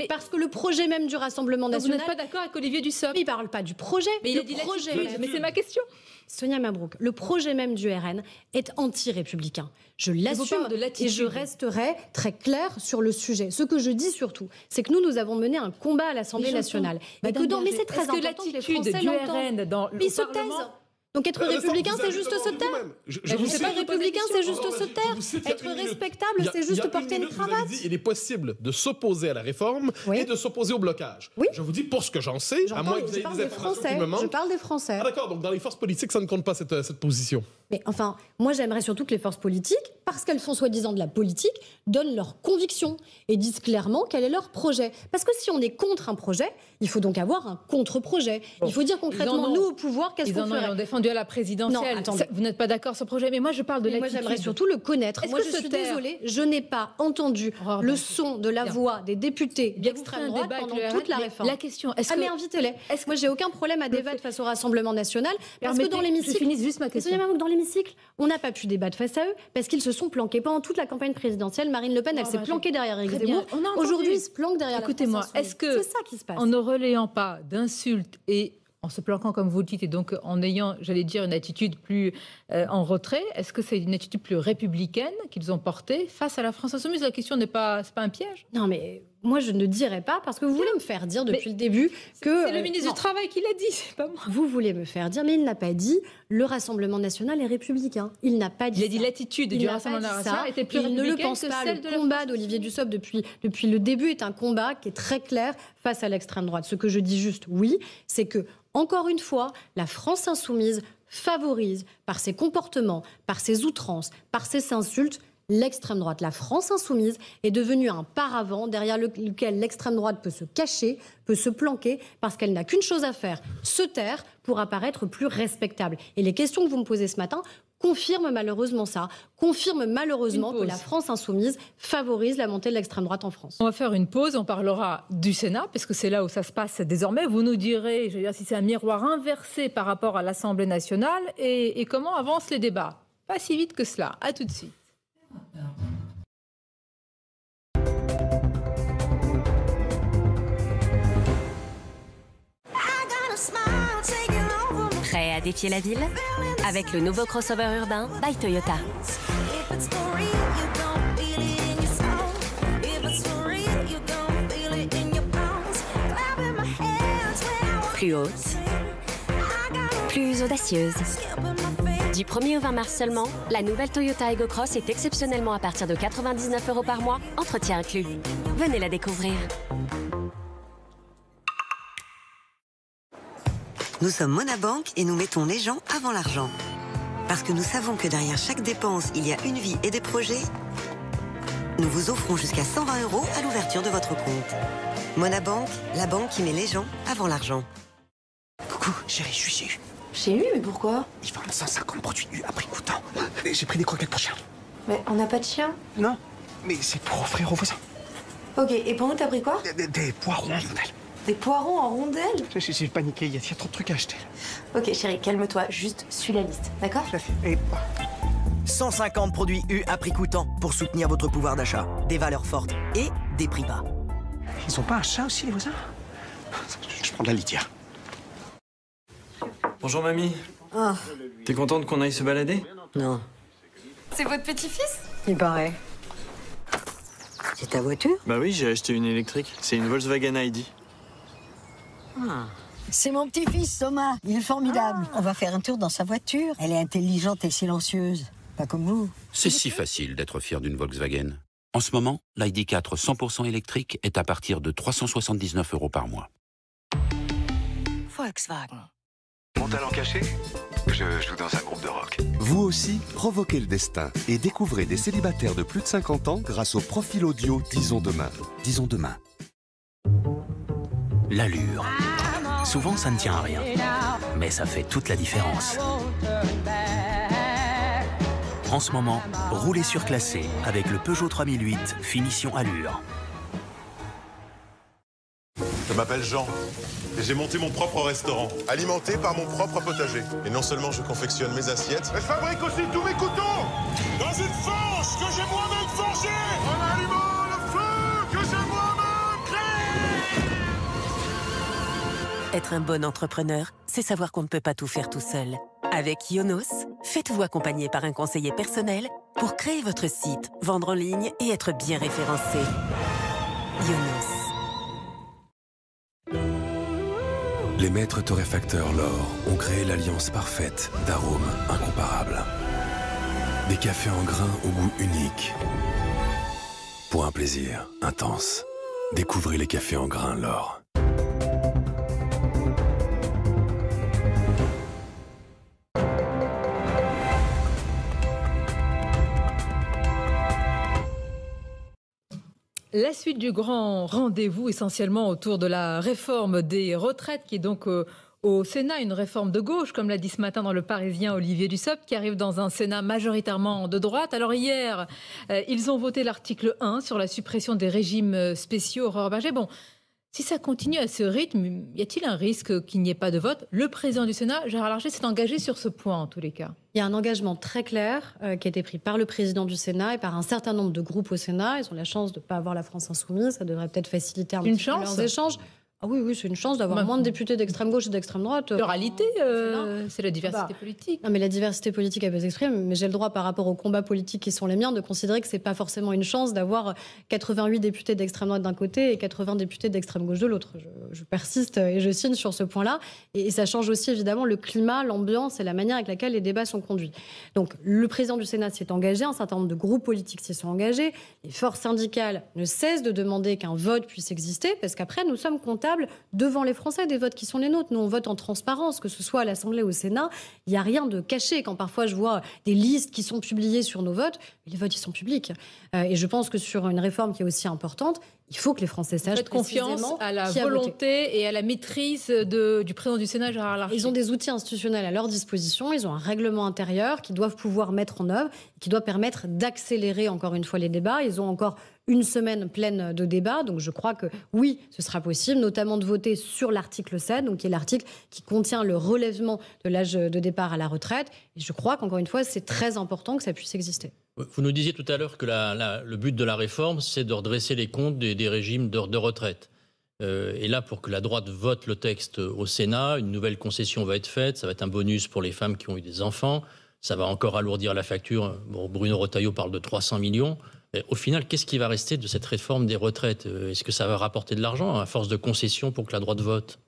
parce que le projet même du Rassemblement national... Vous n'êtes pas d'accord avec Olivier Dussopt? Il parle pas du projet. Mais il a dit l'attitude. Mais c'est ma question. Sonia Mabrouk, le projet même du RN est anti-républicain. Je l'assume et je resterai très claire sur le sujet. Ce que je dis surtout, c'est que nous avons mené un combat à l'Assemblée nationale. Mais c'est très important que les Français l'entendent. Mais ils se taisent. Donc être républicain, c'est juste se taire. Je sais pas, républicain, c'est juste se taire. Être respectable, c'est juste porter une cravate. Il est possible de s'opposer à la réforme et de s'opposer au blocage. Oui. Je vous dis, pour ce que j'en sais, à moins que vous ayez des informations qui me manquent. Je parle des Français. Ah d'accord, donc dans les forces politiques, ça ne compte pas cette position. Mais enfin, moi j'aimerais surtout que les forces politiques, parce qu'elles font soi-disant de la politique, donnent leurs convictions et disent clairement quel est leur projet. Parce que si on est contre un projet, il faut donc avoir un contre-projet. Il faut dire concrètement, nous au pouvoir, qu'est-ce qu'on ferait ? Ils ont défendu à la présidentielle. Non, vous n'êtes pas d'accord sur ce projet, mais moi je parle de l'attitude. Moi j'aimerais surtout le connaître. Moi je suis désolée, je n'ai pas entendu le son de la voix des députés d'extrême droite pendant toute la réforme. La question, est-ce que... mais invitez-les. Moi j'ai aucun problème à débattre face au Rassemblement national, parce que dans l'hémicycle... Je finis juste ma question. Dans l'hémicycle, on n'a pas pu débattre face à eux, parce qu'ils se sont planqués. Pendant toute la campagne présidentielle, Marine Le Pen, elle s'est planquée derrière Éric Zemmour. Aujourd'hui, ils se planquent derrière la France Insoumise. Écoutez-moi, est-ce que, c'est ça qui se passe. En ne relayant pas d'insultes et en se planquant comme vous le dites, et donc en ayant, j'allais dire, une attitude plus en retrait, est-ce que c'est une attitude plus républicaine qu'ils ont portée face à la France Insoumise? La question n'est pas, c'est pas un piège? Non, mais moi je ne dirais pas, parce que vous voulez me faire dire depuis le début que... C'est le ministre du Travail qui l'a dit, c'est pas moi. Vous voulez me faire dire, mais il n'a pas dit le Rassemblement national est républicain. Il n'a pas dit ça. Il a dit l'attitude du Rassemblement national était plus républicaine. Il ne le pense que pas. celle Le combat d'Olivier Dussopt depuis le début est un combat qui est très clair face à l'extrême droite. Ce que je dis juste, oui, c'est que encore une fois, la France insoumise favorise, par ses comportements, par ses outrances, par ses insultes, l'extrême droite. La France insoumise est devenue un paravent derrière lequel l'extrême droite peut se cacher, peut se planquer, parce qu'elle n'a qu'une chose à faire, se taire pour apparaître plus respectable. Et les questions que vous me posez ce matin confirment malheureusement ça, confirment malheureusement que la France insoumise favorise la montée de l'extrême droite en France. On va faire une pause, on parlera du Sénat, parce que c'est là où ça se passe désormais. Vous nous direz, je veux dire, si c'est un miroir inversé par rapport à l'Assemblée nationale et comment avancent les débats. Pas si vite que cela. À tout de suite. Prêt à défier la ville? Avec le nouveau crossover urbain by Toyota. Plus haute, plus audacieuse. Du 1er au 20 mars seulement, la nouvelle Toyota Aygo Cross est exceptionnellement à partir de 99 € par mois, entretien inclus. Venez la découvrir. Nous sommes Monabank et nous mettons les gens avant l'argent. Parce que nous savons que derrière chaque dépense, il y a une vie et des projets. Nous vous offrons jusqu'à 120 € à l'ouverture de votre compte. Monabank, la banque qui met les gens avant l'argent. Coucou, chérie, je suis chez U. Chez lui, mais pourquoi? Ils vendent 150 produits U à prix coûtant. J'ai pris des croquettes pour chien. Mais on n'a pas de chien? Non, mais c'est pour offrir aux voisins. Ok, et pour nous, t'as pris quoi? Des poireaux en rondelles. Des poireaux en rondelles? J'ai paniqué, il y a trop de trucs à acheter. Ok, chérie, calme-toi, juste suis la liste, d'accord? Et... 150 produits U à prix coûtant pour soutenir votre pouvoir d'achat. Des valeurs fortes et des prix bas. Ils ont pas un chat aussi, les voisins? Je prends de la litière. Bonjour mamie. Ah. T'es contente qu'on aille se balader? Non. C'est votre petit-fils? Il paraît. C'est ta voiture? Bah oui, j'ai acheté une électrique. C'est une Volkswagen ID. Ah. C'est mon petit-fils, Thomas. Il est formidable. On va faire un tour dans sa voiture. Elle est intelligente et silencieuse. Pas comme vous. C'est si facile d'être fier d'une Volkswagen. En ce moment, l'ID4 100% électrique est à partir de 379 € par mois. Volkswagen. Mon talent caché? Je joue dans un groupe de rock. Vous aussi, provoquez le destin et découvrez des célibataires de plus de 50 ans grâce au profil audio Disons Demain. Disons Demain. L'allure. Souvent, ça ne tient à rien. Mais ça fait toute la différence. En ce moment, roulez surclassé avec le Peugeot 3008 Finition Allure. Je m'appelle Jean et j'ai monté mon propre restaurant, alimenté par mon propre potager. Et non seulement je confectionne mes assiettes, mais je fabrique aussi tous mes couteaux dans une forge que j'ai moi-même forgée, en allumant le feu que j'ai moi-même créé. Être un bon entrepreneur, c'est savoir qu'on ne peut pas tout faire tout seul. Avec Yonos, faites-vous accompagner par un conseiller personnel pour créer votre site, vendre en ligne et être bien référencé. Yonos. Les maîtres torréfacteurs L'Or ont créé l'alliance parfaite d'arômes incomparables. Des cafés en grains au goût unique. Pour un plaisir intense. Découvrez les cafés en grains L'Or. La suite du grand rendez-vous, essentiellement autour de la réforme des retraites, qui est donc au Sénat, une réforme de gauche, comme l'a dit ce matin dans Le Parisien Olivier Dussopt, qui arrive dans un Sénat majoritairement de droite. Alors hier, ils ont voté l'article 1 sur la suppression des régimes spéciaux. Aurore Bergé, bon, si ça continue à ce rythme, y a-t-il un risque qu'il n'y ait pas de vote? Le président du Sénat, Gérard Larcher, s'est engagé sur ce point en tous les cas. Il y a un engagement très clair qui a été pris par le président du Sénat et par un certain nombre de groupes au Sénat. Ils ont la chance de ne pas avoir la France insoumise. Ça devrait peut-être faciliter un petit peu leurs échanges. Ah oui, c'est une chance d'avoir moins de députés d'extrême gauche et d'extrême droite. Pluralité, c'est la diversité politique. Non, mais la diversité politique, elle peut s'exprimer. Mais j'ai le droit, par rapport aux combats politiques qui sont les miens, de considérer que c'est pas forcément une chance d'avoir 88 députés d'extrême droite d'un côté et 80 députés d'extrême gauche de l'autre. Je persiste et je signe sur ce point-là. Et ça change aussi évidemment le climat, l'ambiance et la manière avec laquelle les débats sont conduits. Donc le président du Sénat s'est engagé, un certain nombre de groupes politiques s'y sont engagés. Les forces syndicales ne cessent de demander qu'un vote puisse exister, parce qu'après, nous sommes comptables devant les Français des votes qui sont les nôtres. Nous, on vote en transparence, que ce soit à l'Assemblée ou au Sénat. Il n'y a rien de caché. Quand parfois je vois des listes qui sont publiées sur nos votes, les votes, ils sont publics. Et je pense que sur une réforme qui est aussi importante, il faut que les Français sachent faites confiance à la volonté et à la maîtrise du président du Sénat, Gérard Larcher. Ils ont des outils institutionnels à leur disposition. Ils ont un règlement intérieur qu'ils doivent pouvoir mettre en œuvre, qui doit permettre d'accélérer encore une fois les débats. Ils ont encore une semaine pleine de débats. Donc je crois que oui, ce sera possible, notamment de voter sur l'article 7, donc qui est l'article qui contient le relèvement de l'âge de départ à la retraite. Et je crois qu'encore une fois, c'est très important que ça puisse exister. Vous nous disiez tout à l'heure que le but de la réforme, c'est de redresser les comptes des régimes de retraite. Et là, pour que la droite vote le texte au Sénat, une nouvelle concession va être faite. Ça va être un bonus pour les femmes qui ont eu des enfants. Ça va encore alourdir la facture. Bon, Bruno Retailleau parle de 300 millions. Mais au final, qu'est-ce qui va rester de cette réforme des retraites? Est-ce que ça va rapporter de l'argent à force de concessions pour que la droite vote?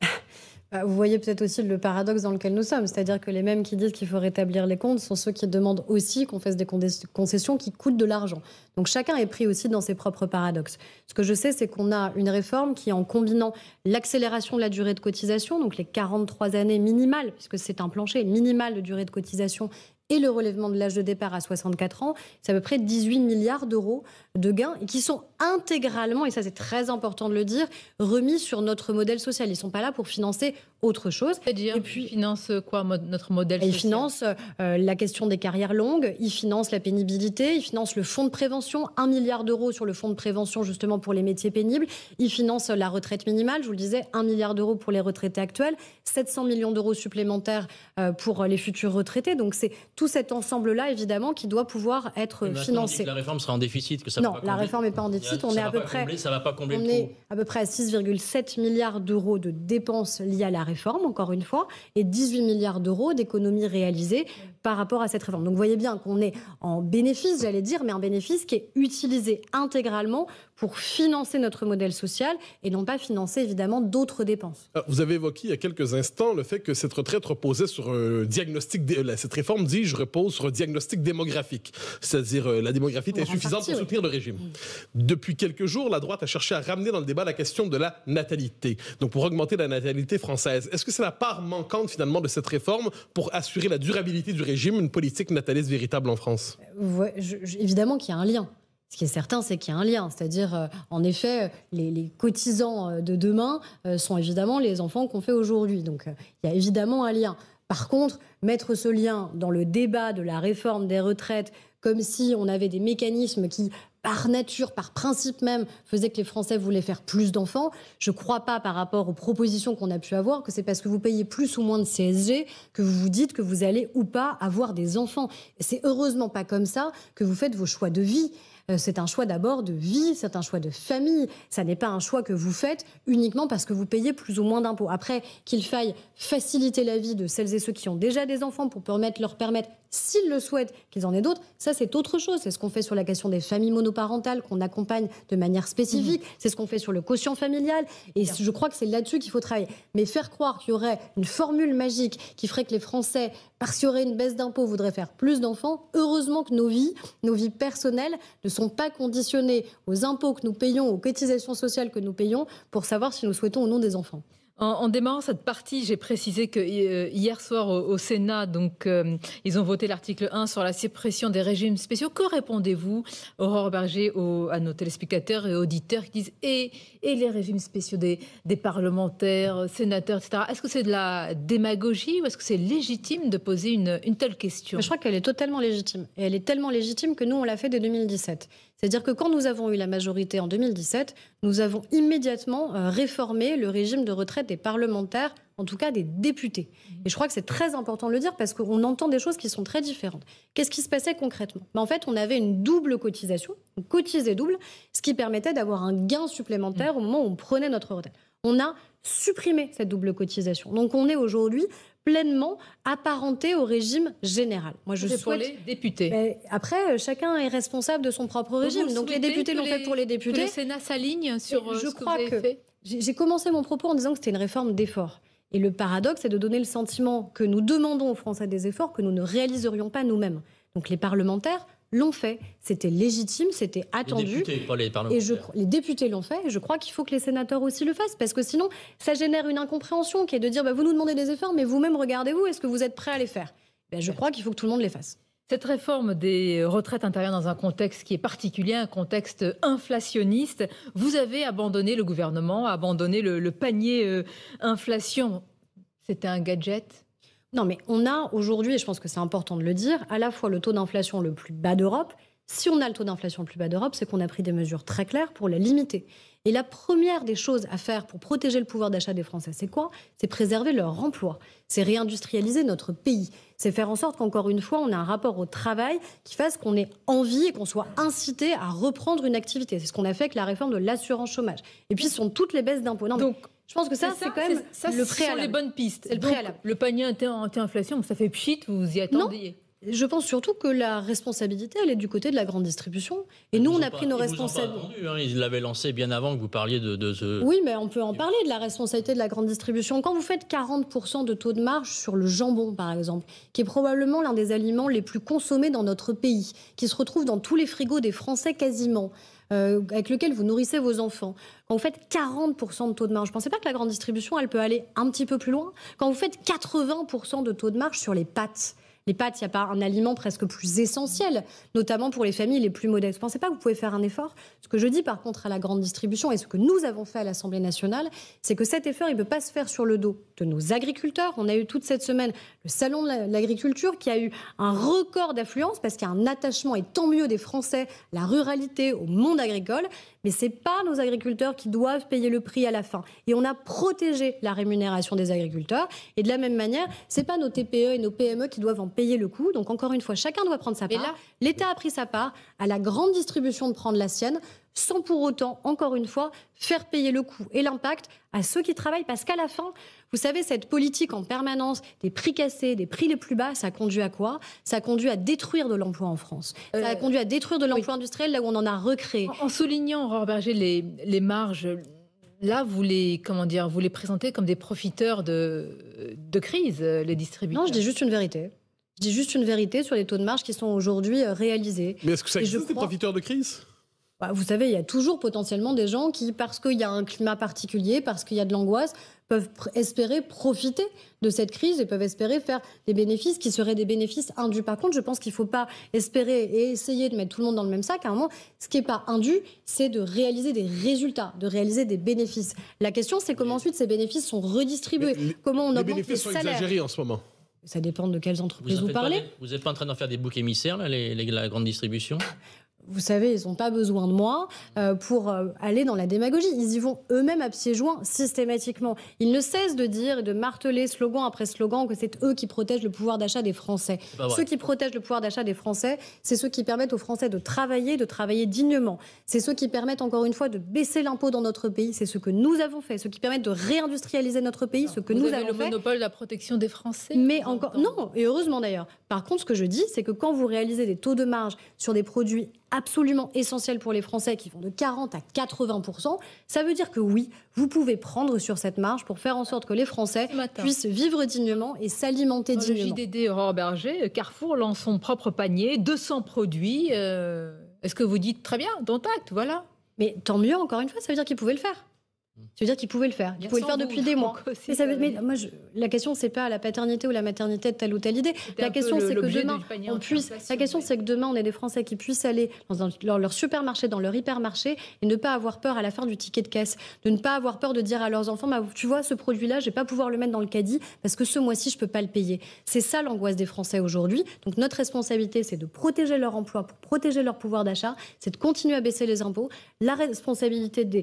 Vous voyez peut-être aussi le paradoxe dans lequel nous sommes. C'est-à-dire que les mêmes qui disent qu'il faut rétablir les comptes sont ceux qui demandent aussi qu'on fasse des concessions qui coûtent de l'argent. Donc chacun est pris aussi dans ses propres paradoxes. Ce que je sais, c'est qu'on a une réforme qui, en combinant l'accélération de la durée de cotisation, donc les 43 années minimales, puisque c'est un plancher minimal de durée de cotisation, et le relèvement de l'âge de départ à 64 ans, c'est à peu près 18 milliards d'euros de gains et qui sont intégralement, et ça c'est très important de le dire, remis sur notre modèle social. Ils ne sont pas là pour financer autre chose. C'est-à-dire, et puis, ils financent quoi, notre modèle social? Ils financent la question des carrières longues, ils financent la pénibilité, ils financent le fonds de prévention, 1 milliard d'euros sur le fonds de prévention justement pour les métiers pénibles, ils financent la retraite minimale, je vous le disais, 1 milliard d'euros pour les retraités actuels, 700 millions d'euros supplémentaires pour les futurs retraités. Donc c'est tout cet ensemble-là, évidemment, qui doit pouvoir être financé. La réforme sera en déficit, que ça non, va pas la réforme n'est pas en déficit. On est à peu près, ça va pas combler on le est à peu près à 6,7 milliards d'euros de dépenses liées à la réforme, encore une fois, et 18 milliards d'euros d'économies réalisées par rapport à cette réforme. Donc vous voyez bien qu'on est en bénéfice, j'allais dire, mais un bénéfice qui est utilisé intégralement pour financer notre modèle social et non pas financer évidemment d'autres dépenses. Vous avez évoqué il y a quelques instants le fait que cette retraite reposait sur un diagnostic, cette réforme dit, je repose sur un diagnostic démographique, c'est-à-dire la démographie est insuffisante pour soutenir le régime. Depuis quelques jours, la droite a cherché à ramener dans le débat la question de la natalité, donc pour augmenter la natalité française. Est-ce que c'est la part manquante finalement de cette réforme pour assurer la durabilité du régime, une politique nataliste véritable en France? Évidemment qu'il y a un lien. Ce qui est certain, c'est qu'il y a un lien. C'est-à-dire, en effet, les cotisants de demain sont évidemment les enfants qu'on fait aujourd'hui. Donc, il y a évidemment un lien. Par contre, mettre ce lien dans le débat de la réforme des retraites, comme si on avait des mécanismes qui, par nature, par principe même, faisaient que les Français voulaient faire plus d'enfants, je ne crois pas, par rapport aux propositions qu'on a pu avoir, que c'est parce que vous payez plus ou moins de CSG que vous vous dites que vous allez ou pas avoir des enfants. C'est heureusement pas comme ça que vous faites vos choix de vie. C'est un choix d'abord de vie, c'est un choix de famille. Ça n'est pas un choix que vous faites uniquement parce que vous payez plus ou moins d'impôts. Après, qu'il faille faciliter la vie de celles et ceux qui ont déjà des enfants pour leur permettre s'ils le souhaitent, qu'ils en aient d'autres, ça c'est autre chose. C'est ce qu'on fait sur la question des familles monoparentales, qu'on accompagne de manière spécifique. C'est ce qu'on fait sur le quotient familial. Et je crois que c'est là-dessus qu'il faut travailler. Mais faire croire qu'il y aurait une formule magique qui ferait que les Français, parce qu'il y aurait une baisse d'impôts, voudraient faire plus d'enfants, heureusement que nos vies personnelles ne sont pas conditionnées aux impôts que nous payons, aux cotisations sociales que nous payons, pour savoir si nous souhaitons ou non des enfants. En démarrant cette partie, j'ai précisé que hier soir au Sénat, donc, ils ont voté l'article 1 sur la suppression des régimes spéciaux. Que répondez-vous, Aurore Berger, à nos téléspectateurs et auditeurs qui disent et les régimes spéciaux des parlementaires, sénateurs, etc. Est-ce que c'est de la démagogie ou est-ce que c'est légitime de poser une telle question? Je crois qu'elle est totalement légitime. Et elle est tellement légitime que nous, on l'a fait dès 2017. C'est-à-dire que quand nous avons eu la majorité en 2017, nous avons immédiatement réformé le régime de retraite des parlementaires, en tout cas des députés. Et je crois que c'est très important de le dire parce qu'on entend des choses qui sont très différentes. Qu'est-ce qui se passait concrètement? En fait, on avait une double cotisation, on cotisait double, ce qui permettait d'avoir un gain supplémentaire au moment où on prenait notre retraite. On a supprimé cette double cotisation. Donc on est aujourd'hui pleinement apparenté au régime général. Moi, je souhaite... pour les députés. Mais après, chacun est responsable de son propre régime. Donc les députés l'ont fait pour les députés. Que le Sénat s'aligne sur ce que vous avez fait. J'ai commencé mon propos en disant que c'était une réforme d'effort. Et le paradoxe, c'est de donner le sentiment que nous demandons aux Français des efforts que nous ne réaliserions pas nous-mêmes. Donc les parlementaires l'ont fait. C'était légitime, c'était attendu. Les députés, pas les parlementaires. Les députés l'ont fait et je crois qu'il faut que les sénateurs aussi le fassent parce que sinon, ça génère une incompréhension qui est de dire vous nous demandez des efforts, mais vous-même, regardez-vous, est-ce que vous êtes prêts à les faire? Je crois qu'il faut que tout le monde les fasse. Cette réforme des retraites intervient dans un contexte qui est particulier, un contexte inflationniste. Vous avez abandonné, le gouvernement a abandonné le panier inflation. C'était un gadget? Non, mais on a aujourd'hui, et je pense que c'est important de le dire, à la fois le taux d'inflation le plus bas d'Europe. Si on a le taux d'inflation le plus bas d'Europe, c'est qu'on a pris des mesures très claires pour la limiter. Et la première des choses à faire pour protéger le pouvoir d'achat des Français, c'est quoi? C'est préserver leur emploi. C'est réindustrialiser notre pays. C'est faire en sorte qu'encore une fois, on ait un rapport au travail qui fasse qu'on ait envie et qu'on soit incité à reprendre une activité. C'est ce qu'on a fait avec la réforme de l'assurance chômage. Et puis, ce sont toutes les baisses d'impôts. Donc, je pense que ça, c'est quand même le préalable. Ce sont les bonnes pistes. C'est le préalable. Le panier anti-inflation, ça fait pchit, vous y attendiez? Non. Je pense surtout que la responsabilité, elle est du côté de la grande distribution. Et nous, on a pris nos responsabilités. Ils l'avaient lancé bien avant que vous parliez de ce... Oui, mais on peut en parler de la responsabilité de la grande distribution. Quand vous faites 40% de taux de marge sur le jambon, par exemple, qui est probablement l'un des aliments les plus consommés dans notre pays, qui se retrouve dans tous les frigos des Français quasiment, avec lequel vous nourrissez vos enfants. Quand vous faites 40% de taux de marge, je ne pensez pas que la grande distribution, elle peut aller un petit peu plus loin? Quand vous faites 80% de taux de marge sur les pâtes, il n'y a pas un aliment presque plus essentiel, notamment pour les familles les plus modestes. Vous ne pensez pas que vous pouvez faire un effort? Ce que je dis par contre à la grande distribution et ce que nous avons fait à l'Assemblée nationale, c'est que cet effort, il ne peut pas se faire sur le dos de nos agriculteurs. On a eu toute cette semaine le salon de l'agriculture qui a eu un record d'affluence parce qu'il y a un attachement, et tant mieux, des Français à la ruralité, au monde agricole. Mais ce n'est pas nos agriculteurs qui doivent payer le prix à la fin. Et on a protégé la rémunération des agriculteurs. Et de la même manière, ce n'est pas nos TPE et nos PME qui doivent en payer le coût. Donc encore une fois, chacun doit prendre sa part. L'État a pris sa part, à la grande distribution de prendre la sienne, sans pour autant, encore une fois, faire payer le coût et l'impact à ceux qui travaillent. Parce qu'à la fin, vous savez, cette politique en permanence des prix cassés, des prix les plus bas, ça conduit à quoi? Ça conduit à détruire de l'emploi en France. Ça a conduit à détruire de l'emploi industriel là où on en a recréé. En soulignant, Aurore Berger, les marges, là, vous les présentez comme des profiteurs de crise, les distributeurs. Non, je dis juste une vérité. Je dis juste une vérité sur les taux de marge qui sont aujourd'hui réalisés. Mais est-ce que ça existe, des profiteurs de crise? Vous savez, il y a toujours potentiellement des gens qui, parce qu'il y a un climat particulier, parce qu'il y a de l'angoisse, peuvent espérer profiter de cette crise et peuvent espérer faire des bénéfices qui seraient des bénéfices indus. Par contre, je pense qu'il ne faut pas espérer et essayer de mettre tout le monde dans le même sac. À un moment, ce qui n'est pas indu, c'est de réaliser des résultats, de réaliser des bénéfices. La question, c'est comment ensuite ces bénéfices sont redistribués. Comment on augmente les salaires. Les bénéfices sont exagérés en ce moment. Ça dépend de quelles entreprises vous parlez. Vous n'êtes pas en train d'en faire des boucs émissaires, là, la grande distribution? vous savez, ils n'ont pas besoin de moi pour aller dans la démagogie. Ils y vont eux-mêmes à pieds joints systématiquement. Ils ne cessent de dire et de marteler slogan après slogan que c'est eux qui protègent le pouvoir d'achat des Français. Ceux qui protègent le pouvoir d'achat des Français, c'est ceux qui permettent aux Français de travailler dignement. C'est ceux qui permettent encore une fois de baisser l'impôt dans notre pays. C'est ce que nous avons fait. Ceux qui permettent de réindustrialiser notre pays, ce que nous avons fait. Vous avez le monopole de la protection des Français. Mais encore non, et heureusement d'ailleurs. Par contre, ce que je dis, c'est que quand vous réalisez des taux de marge sur des produits absolument essentiels pour les Français qui vont de 40 à 80%, ça veut dire que oui, vous pouvez prendre sur cette marge pour faire en sorte que les Français puissent vivre dignement et s'alimenter dignement. Le JDD Aurore Berger, Carrefour lance son propre panier, 200 produits. Est-ce que vous dites très bien, dont acte, voilà. Mais tant mieux, encore une fois, ça veut dire qu'ils pouvaient le faire. Ça veut dire qu'ils pouvaient le faire. Ils pouvaient le faire depuis des mois. La question, c'est pas la paternité ou la maternité de telle ou telle idée. La question, c'est que demain, c'est que demain, on ait des Français qui puissent aller dans leur supermarché, dans leur hypermarché, et ne pas avoir peur à la fin du ticket de caisse, de ne pas avoir peur de dire à leurs enfants, tu vois, ce produit-là, je vais pas pouvoir le mettre dans le caddie parce que ce mois-ci, je peux pas le payer. C'est ça l'angoisse des Français aujourd'hui. Donc notre responsabilité, c'est de protéger leur emploi, pour protéger leur pouvoir d'achat, c'est de continuer à baisser les impôts. La responsabilité de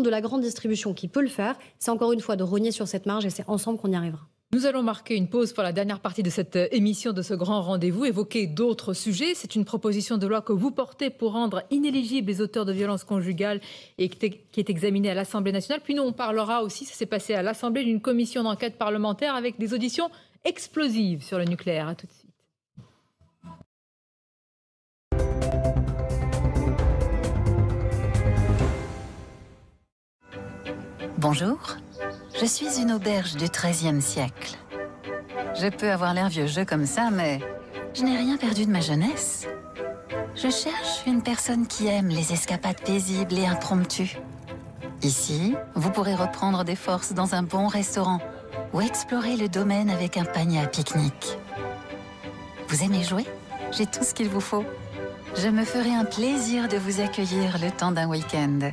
la grande distribution qui peut le faire, c'est encore une fois de rogner sur cette marge et c'est ensemble qu'on y arrivera. Nous allons marquer une pause pour la dernière partie de cette émission, de ce grand rendez-vous, évoquer d'autres sujets. C'est une proposition de loi que vous portez pour rendre inéligibles les auteurs de violences conjugales et qui est examinée à l'Assemblée nationale. Puis nous, on parlera aussi, ça s'est passé à l'Assemblée, d'une commission d'enquête parlementaire avec des auditions explosives sur le nucléaire. À tout de suite. Bonjour, je suis une auberge du XIIIe siècle. Je peux avoir l'air vieux jeu comme ça, mais je n'ai rien perdu de ma jeunesse. Je cherche une personne qui aime les escapades paisibles et impromptues. Ici, vous pourrez reprendre des forces dans un bon restaurant ou explorer le domaine avec un panier à pique-nique. Vous aimez jouer? J'ai tout ce qu'il vous faut. Je me ferai un plaisir de vous accueillir le temps d'un week-end.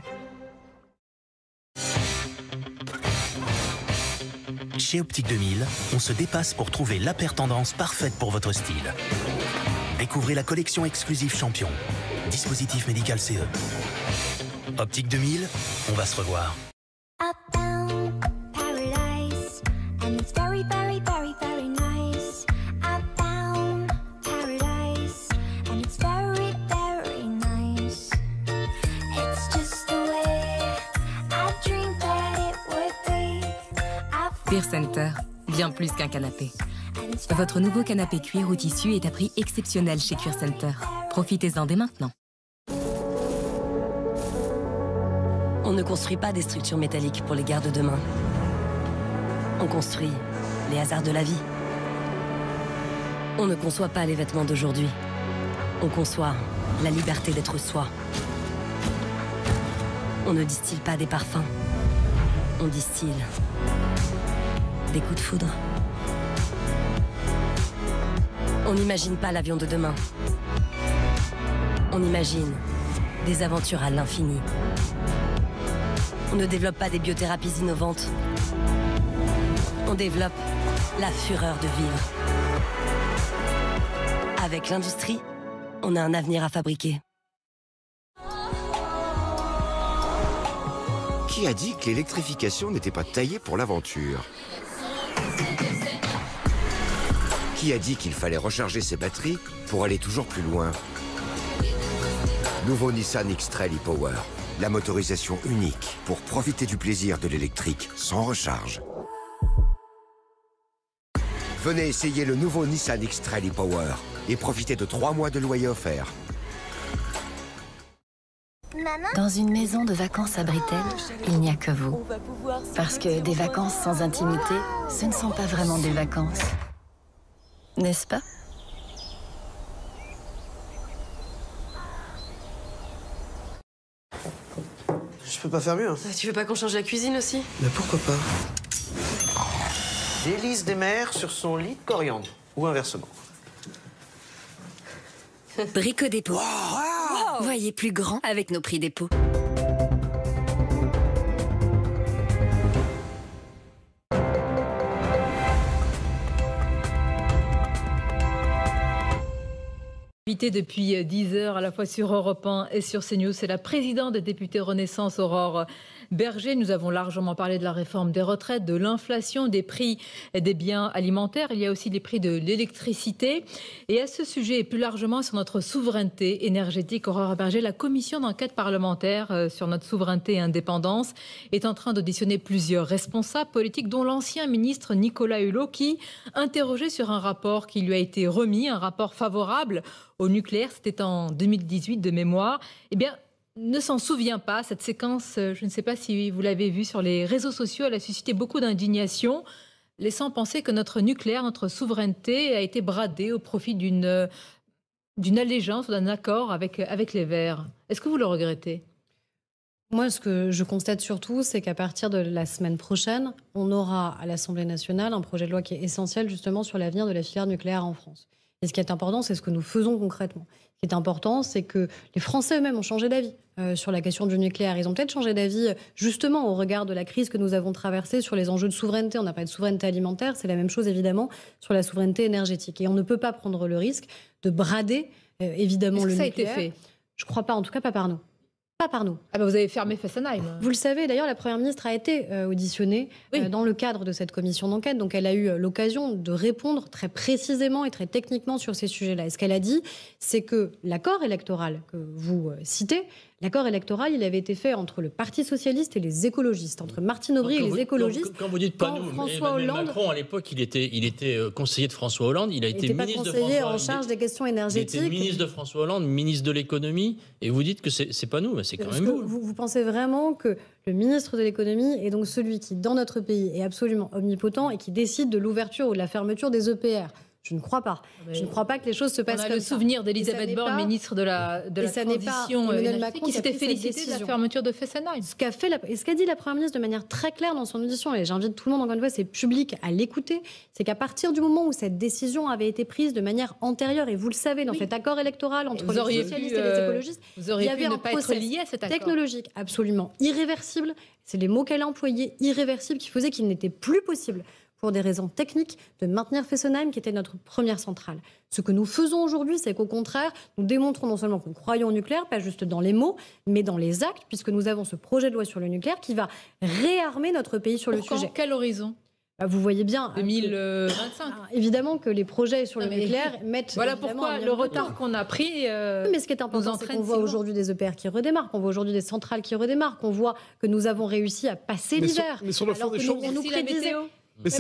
Chez Optique 2000, on se dépasse pour trouver la paire tendance parfaite pour votre style. Découvrez la collection exclusive Champion. Dispositif médical CE. Optique 2000, on va se revoir. Cuir Center, bien plus qu'un canapé. Votre nouveau canapé cuir ou tissu est à prix exceptionnel chez Cuir Center. Profitez-en dès maintenant. On ne construit pas des structures métalliques pour les guerres de demain. On construit les hasards de la vie. On ne conçoit pas les vêtements d'aujourd'hui. On conçoit la liberté d'être soi. On ne distille pas des parfums. On distille des coups de foudre. On n'imagine pas l'avion de demain. On imagine des aventures à l'infini. On ne développe pas des biothérapies innovantes. On développe la fureur de vivre. Avec l'industrie, on a un avenir à fabriquer. Qui a dit que l'électrification n'était pas taillée pour l'aventure? Qui a dit qu'il fallait recharger ses batteries pour aller toujours plus loin? Nouveau Nissan X-Trail e-Power. La motorisation unique pour profiter du plaisir de l'électrique sans recharge. Venez essayer le nouveau Nissan X-Trail e-Power et profitez de 3 mois de loyer offert. Dans une maison de vacances à Britel, il n'y a que vous. Parce que des vacances sans intimité, ce ne sont pas vraiment des vacances. N'est-ce pas? Je peux pas faire mieux. Tu veux pas qu'on change la cuisine aussi? Mais pourquoi pas? Délice des mers sur son lit de coriandre. Ou inversement. Brico Dépôt. Voyez plus grand avec nos prix dépôt. Invitée depuis 10 heures à la fois sur Europe 1 et sur CNews, c'est la présidente des députés Renaissance, Aurore Berger. Nous avons largement parlé de la réforme des retraites, de l'inflation, des prix des biens alimentaires. Il y a aussi les prix de l'électricité. Et à ce sujet et plus largement sur notre souveraineté énergétique, Aurore Berger, la commission d'enquête parlementaire sur notre souveraineté et indépendance est en train d'auditionner plusieurs responsables politiques, dont l'ancien ministre Nicolas Hulot, qui, interrogé sur un rapport qui lui a été remis, un rapport favorable au nucléaire, c'était en 2018 de mémoire, eh bien, ne s'en souvient pas. Cette séquence, je ne sais pas si vous l'avez vue sur les réseaux sociaux, elle a suscité beaucoup d'indignation, laissant penser que notre nucléaire, notre souveraineté a été bradée au profit d'une allégeance ou d'un accord avec les Verts. Est-ce que vous le regrettez ? Moi, ce que je constate surtout, c'est qu'à partir de la semaine prochaine, on aura à l'Assemblée nationale un projet de loi qui est essentiel justement sur l'avenir de la filière nucléaire en France. Et ce qui est important, c'est ce que nous faisons concrètement. Ce qui est important, c'est que les Français eux-mêmes ont changé d'avis sur la question du nucléaire. Ils ont peut-être changé d'avis justement au regard de la crise que nous avons traversée sur les enjeux de souveraineté. On n'a pas de souveraineté alimentaire, c'est la même chose évidemment sur la souveraineté énergétique. Et on ne peut pas prendre le risque de brader évidemment le nucléaire. Ça a été fait ? Je ne crois pas, en tout cas pas par nous. Pas par nous. Ah ben vous avez fermé Fessenheim. Vous le savez, d'ailleurs, la Première ministre a été auditionnée dans le cadre de cette commission d'enquête. Donc elle a eu l'occasion de répondre très précisément et très techniquement sur ces sujets-là. Et ce qu'elle a dit, c'est que l'accord électoral que vous citez, l'accord électoral, il avait été fait entre le Parti socialiste et les écologistes, entre Martine Aubry et les écologistes. Quand vous dites pas nous, François Hollande, Macron, à l'époque, il était conseiller de François Hollande, il a été ministre de conseiller en charge des questions énergétiques. Il était ministre de François Hollande, ministre de l'économie, et vous dites que c'est pas nous, mais c'est quand même vous. Vous pensez vraiment que le ministre de l'économie est donc celui qui, dans notre pays, est absolument omnipotent et qui décide de l'ouverture ou de la fermeture des EPR ? Je ne crois pas. Je ne crois pas que les choses se passent comme ça. On a le souvenir d'Elisabeth Borne, ministre de la transition énergétique, qui s'était félicitée de la fermeture de Fessenheim. Ce qu'a dit la Première ministre de manière très claire dans son audition, et j'invite tout le monde, encore une fois, c'est public, à l'écouter, c'est qu'à partir du moment où cette décision avait été prise de manière antérieure, et vous le savez, dans cet accord électoral entre les socialistes et les écologistes, il y avait un processus technologique absolument irréversible, c'est les mots qu'elle a employés, irréversible, qui faisait qu'il n'était plus possible pour des raisons techniques, de maintenir Fessenheim, qui était notre première centrale. Ce que nous faisons aujourd'hui, c'est qu'au contraire, nous démontrons non seulement que nous croyons au nucléaire, pas juste dans les mots, mais dans les actes, puisque nous avons ce projet de loi sur le nucléaire qui va réarmer notre pays sur le sujet. Quel horizon ? Vous voyez bien... 2025. Évidemment que les projets sur le nucléaire mettent... Voilà pourquoi le retard qu'on a pris mais ce qui est important, c'est qu'on voit aujourd'hui des EPR qui redémarrent, qu'on voit aujourd'hui des centrales qui redémarrent, qu'on voit que nous avons réussi à passer l'hiver. Mais sur le fond des choses... On nous prédisait... Mais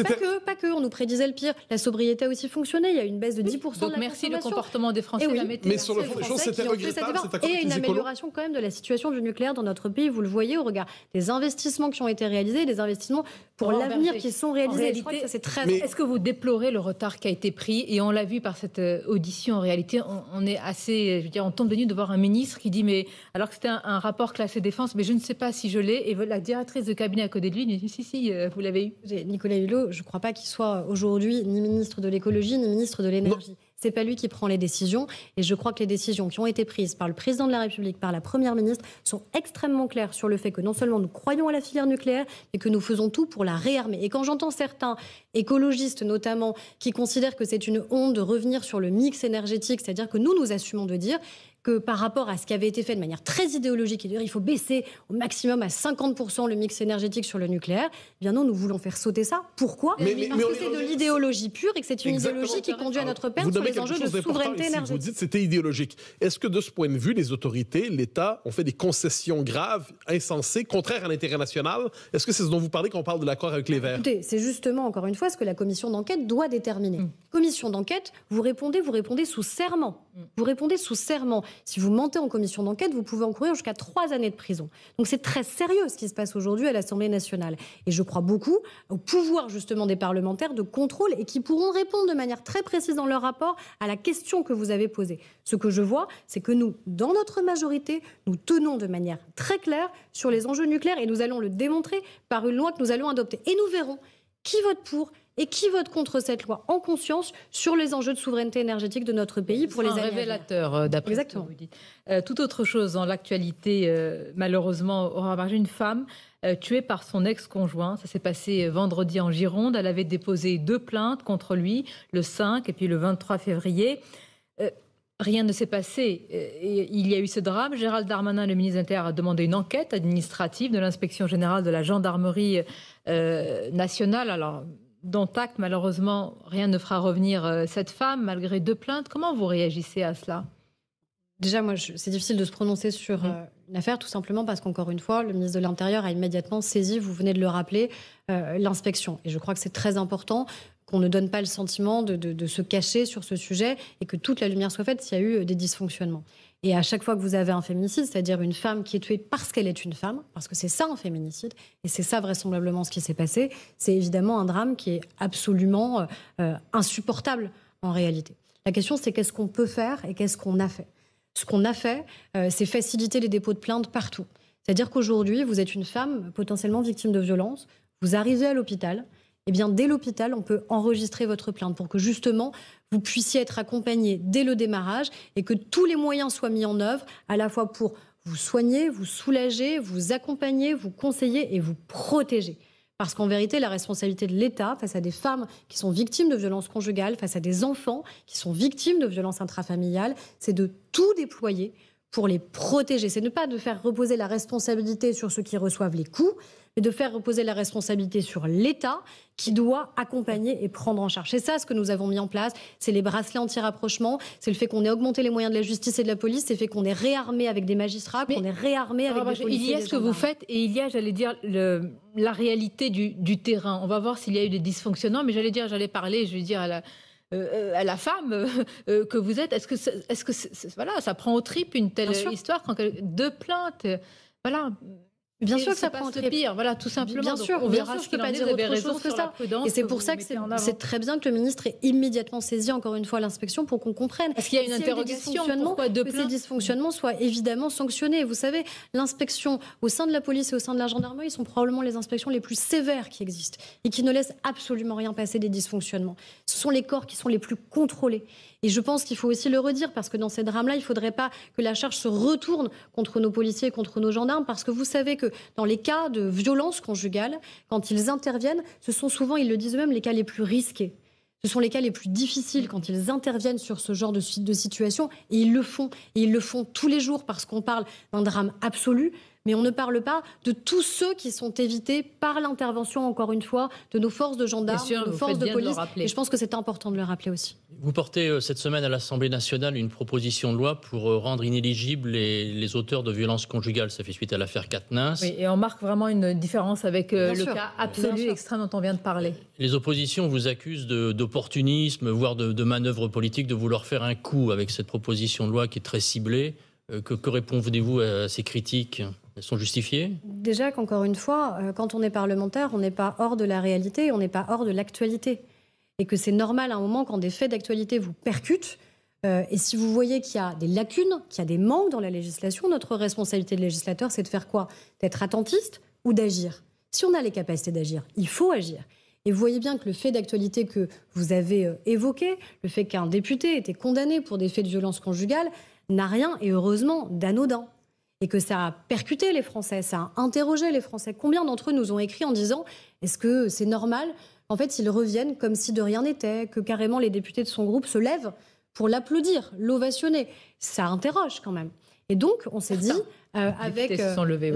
pas que, on nous prédisait le pire. La sobriété a aussi fonctionné, il y a eu une baisse de 10% de la consommation. Donc merci le comportement des Français, la météo. Mais sur le fond des choses, c'était regrettable, cet accord. Et une amélioration quand même de la situation du nucléaire dans notre pays, vous le voyez au regard des investissements qui ont été réalisés, des investissements pour l'avenir qui sont réalisés. En réalité, c'est très... Est-ce que vous déplorez le retard qui a été pris ? Et on l'a vu par cette audition, en réalité, on est assez... Je veux dire, on tombe de nuit de voir un ministre qui dit, mais alors que c'était un rapport classé défense, mais je ne sais pas si je l'ai. Et la directrice de cabinet à côté de lui dit, si, vous l'avez eu. Nicolas Hulot, je ne crois pas qu'il soit aujourd'hui ni ministre de l'écologie, ni ministre de l'énergie. C'est pas lui qui prend les décisions. Et je crois que les décisions qui ont été prises par le président de la République, par la Première ministre, sont extrêmement claires sur le fait que non seulement nous croyons à la filière nucléaire, mais que nous faisons tout pour la réarmer. Et quand j'entends certains écologistes notamment qui considèrent que c'est une honte de revenir sur le mix énergétique, c'est-à-dire que nous assumons de dire que par rapport à ce qui avait été fait de manière très idéologique, et de dire il faut baisser au maximum à 50% le mix énergétique sur le nucléaire, eh bien non, nous voulons faire sauter ça. Pourquoi ? Parce que c'est de l'idéologie pure et que c'est une idéologie qui conduit à notre perte sur les enjeux de souveraineté énergétique. Vous dites que c'était idéologique. Est-ce que de ce point de vue, les autorités, l'État, ont fait des concessions graves, insensées, contraires à l'intérêt national ? Est-ce que c'est ce dont vous parlez quand on parle de l'accord avec les Verts ? Écoutez, c'est justement, encore une fois, ce que la commission d'enquête doit déterminer. Commission d'enquête, vous répondez sous serment. Vous répondez sous serment. Si vous mentez en commission d'enquête, vous pouvez encourir jusqu'à 3 années de prison. Donc c'est très sérieux ce qui se passe aujourd'hui à l'Assemblée nationale. Et je crois beaucoup au pouvoir justement des parlementaires de contrôle et qui pourront répondre de manière très précise dans leur rapport à la question que vous avez posée. Ce que je vois, c'est que nous, dans notre majorité, nous tenons de manière très claire sur les enjeux nucléaires et nous allons le démontrer par une loi que nous allons adopter. Et nous verrons qui vote pour et qui vote contre cette loi en conscience sur les enjeux de souveraineté énergétique de notre pays pour les années à venir. Révélateur, d'après ce que vous dites. Toute autre chose dans l'actualité, malheureusement, Aurore Berger, une femme tuée par son ex-conjoint. Ça s'est passé vendredi en Gironde. Elle avait déposé 2 plaintes contre lui, le 5 et puis le 23 février. rien ne s'est passé. Il y a eu ce drame. Gérald Darmanin, le ministre de l'Intérieur, a demandé une enquête administrative de l'inspection générale de la gendarmerie nationale. Alors, dont acte, malheureusement, rien ne fera revenir cette femme, malgré 2 plaintes. Comment vous réagissez à cela ? Déjà, moi, c'est difficile de se prononcer sur une affaire, tout simplement parce qu'encore une fois, le ministre de l'Intérieur a immédiatement saisi, vous venez de le rappeler, l'inspection. Et je crois que c'est très important qu'on ne donne pas le sentiment de se cacher sur ce sujet et que toute la lumière soit faite s'il y a eu des dysfonctionnements. Et à chaque fois que vous avez un féminicide, c'est-à-dire une femme qui est tuée parce qu'elle est une femme, parce que c'est ça un féminicide, et c'est ça vraisemblablement ce qui s'est passé, c'est évidemment un drame qui est absolument insupportable en réalité. La question, c'est qu'est-ce qu'on peut faire et qu'est-ce qu'on a fait ? Ce qu'on a fait, c'est faciliter les dépôts de plainte partout. C'est-à-dire qu'aujourd'hui, vous êtes une femme potentiellement victime de violence, vous arrivez à l'hôpital, et bien dès l'hôpital, on peut enregistrer votre plainte pour que justement, vous puissiez être accompagné dès le démarrage et que tous les moyens soient mis en œuvre, à la fois pour vous soigner, vous soulager, vous accompagner, vous conseiller et vous protéger. Parce qu'en vérité, la responsabilité de l'État face à des femmes qui sont victimes de violences conjugales, face à des enfants qui sont victimes de violences intrafamiliales, c'est de tout déployer pour les protéger. C'est ne pas de faire reposer la responsabilité sur ceux qui reçoivent les coups, mais de faire reposer la responsabilité sur l'État qui doit accompagner et prendre en charge. C'est ça ce que nous avons mis en place, c'est les bracelets anti-rapprochement, c'est le fait qu'on ait augmenté les moyens de la justice et de la police, c'est le fait qu'on ait réarmé avec des magistrats, qu'on ait réarmé avec des policiers. Il y a ce que vous faites et il y a, j'allais dire, la réalité du terrain. On va voir s'il y a eu des dysfonctionnements, mais j'allais parler, je vais dire à la femme que vous êtes. Est-ce que voilà, ça prend aux tripes une telle histoire quand 2 plaintes, voilà. Bien sûr que ça prend le pire, voilà, tout simplement. Bien sûr, on verra je ne peux pas dire autre chose que ça. Et c'est pour ça que c'est très bien que le ministre ait immédiatement saisi encore une fois l'inspection pour qu'on comprenne. Est-ce qu'il y a une interrogation pourquoi que ces dysfonctionnements soient évidemment sanctionnés. Vous savez, l'inspection au sein de la police et au sein de la gendarmerie sont probablement les inspections les plus sévères qui existent et qui ne laissent absolument rien passer des dysfonctionnements. Ce sont les corps qui sont les plus contrôlés. Et je pense qu'il faut aussi le redire, parce que dans ces drames-là, il ne faudrait pas que la charge se retourne contre nos policiers et contre nos gendarmes, parce que vous savez que dans les cas de violence conjugale, quand ils interviennent, ce sont souvent, ils le disent eux-mêmes, les cas les plus risqués. Ce sont les cas les plus difficiles quand ils interviennent sur ce genre de situation, et ils le font. Et ils le font tous les jours, parce qu'on parle d'un drame absolu, mais on ne parle pas de tous ceux qui sont évités par l'intervention, encore une fois, de nos forces de gendarmes, de nos forces de police. Et je pense que c'est important de le rappeler aussi. Vous portez cette semaine à l'Assemblée nationale une proposition de loi pour rendre inéligibles les auteurs de violences conjugales. Ça fait suite à l'affaire Quatennens. Oui, et on marque vraiment une différence avec le cas absolu extrême dont on vient de parler. Les oppositions vous accusent d'opportunisme, voire de manœuvre politique, de vouloir faire un coup avec cette proposition de loi qui est très ciblée. Que répondez-vous à ces critiques ? Elles sont justifiées ? Déjà qu'encore une fois, quand on est parlementaire, on n'est pas hors de la réalité, on n'est pas hors de l'actualité. Et que c'est normal à un moment quand des faits d'actualité vous percutent. Et si vous voyez qu'il y a des lacunes, qu'il y a des manques dans la législation, notre responsabilité de législateur, c'est de faire quoi ? D'être attentiste ou d'agir ? Si on a les capacités d'agir, il faut agir. Et vous voyez bien que le fait d'actualité que vous avez évoqué, le fait qu'un député ait été condamné pour des faits de violence conjugale, n'a rien, et heureusement, d'anodin. Et que ça a percuté les Français, ça a interrogé les Français. Combien d'entre eux nous ont écrit en disant « Est-ce que c'est normal ?» En fait, ils reviennent comme si de rien n'était, que carrément les députés de son groupe se lèvent pour l'applaudir, l'ovationner. Ça interroge quand même. Et donc, on s'est dit, avec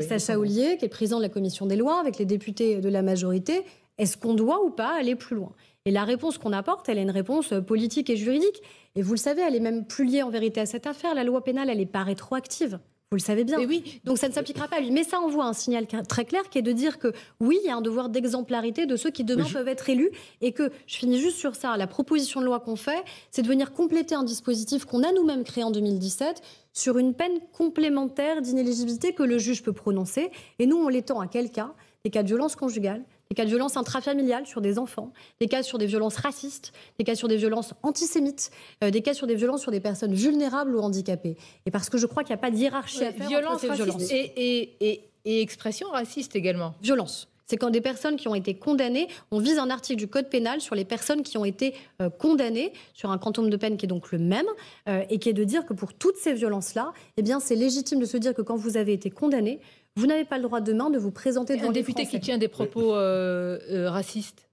Sacha Houlié, qui est le président de la commission des lois, avec les députés de la majorité, est-ce qu'on doit ou pas aller plus loin ? Et la réponse qu'on apporte, elle est une réponse politique et juridique. Et vous le savez, elle est même plus liée en vérité à cette affaire. La loi pénale, elle n'est pas rétroactive. Vous le savez bien. Oui. Donc ça ne s'appliquera pas à lui. Mais ça envoie un signal très clair qui est de dire que oui, il y a un devoir d'exemplarité de ceux qui demain peuvent être élus. Et que, je finis juste sur ça, la proposition de loi qu'on fait, c'est de venir compléter un dispositif qu'on a nous-mêmes créé en 2017 sur une peine complémentaire d'inéligibilité que le juge peut prononcer. Et nous, on l'étend à quel cas ? Des cas de violence conjugale, des cas de violences intrafamiliales sur des enfants, des cas sur des violences racistes, des cas sur des violences antisémites, des cas sur des violences sur des personnes vulnérables ou handicapées. Et parce que je crois qu'il n'y a pas de hiérarchie à faire entre ces violences. Et expression raciste également. Violence. C'est quand des personnes qui ont été condamnées, on vise un article du Code pénal sur les personnes qui ont été condamnées, sur un quantum de peine qui est donc le même, et qui est de dire que pour toutes ces violences-là, eh bien, c'est légitime de se dire que quand vous avez été condamné, vous n'avez pas le droit demain de vous présenter devant les Français. Un député qui tient des propos racistes.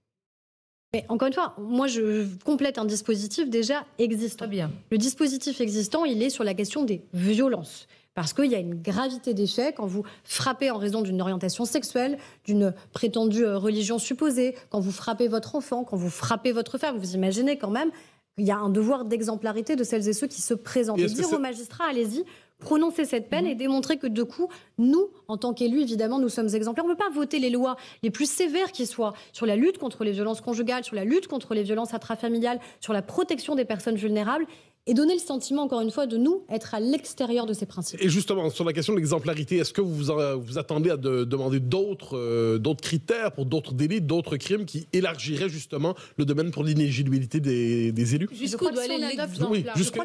Mais encore une fois, moi je complète un dispositif déjà existant. Très bien. Le dispositif existant, il est sur la question des violences. Parce qu'il y a une gravité des faits quand vous frappez en raison d'une orientation sexuelle, d'une prétendue religion supposée, quand vous frappez votre enfant, quand vous frappez votre femme. Vous imaginez quand même qu'il y a un devoir d'exemplarité de celles et ceux qui se présentent. Et dire aux magistrats, allez-y, prononcez cette peine et démontrer que de coup, nous, en tant qu'élus, évidemment, nous sommes exemplaires. On ne peut pas voter les lois les plus sévères qui soient sur la lutte contre les violences conjugales, sur la lutte contre les violences intrafamiliales, sur la protection des personnes vulnérables, et donner le sentiment, encore une fois, de nous être à l'extérieur de ces principes. Et justement, sur la question de l'exemplarité, est-ce que vous attendez à demander d'autres critères pour d'autres délits, d'autres crimes qui élargiraient justement le domaine pour l'inéligibilité des élus? Jusqu'où doit aller l'exemplarité? Oui,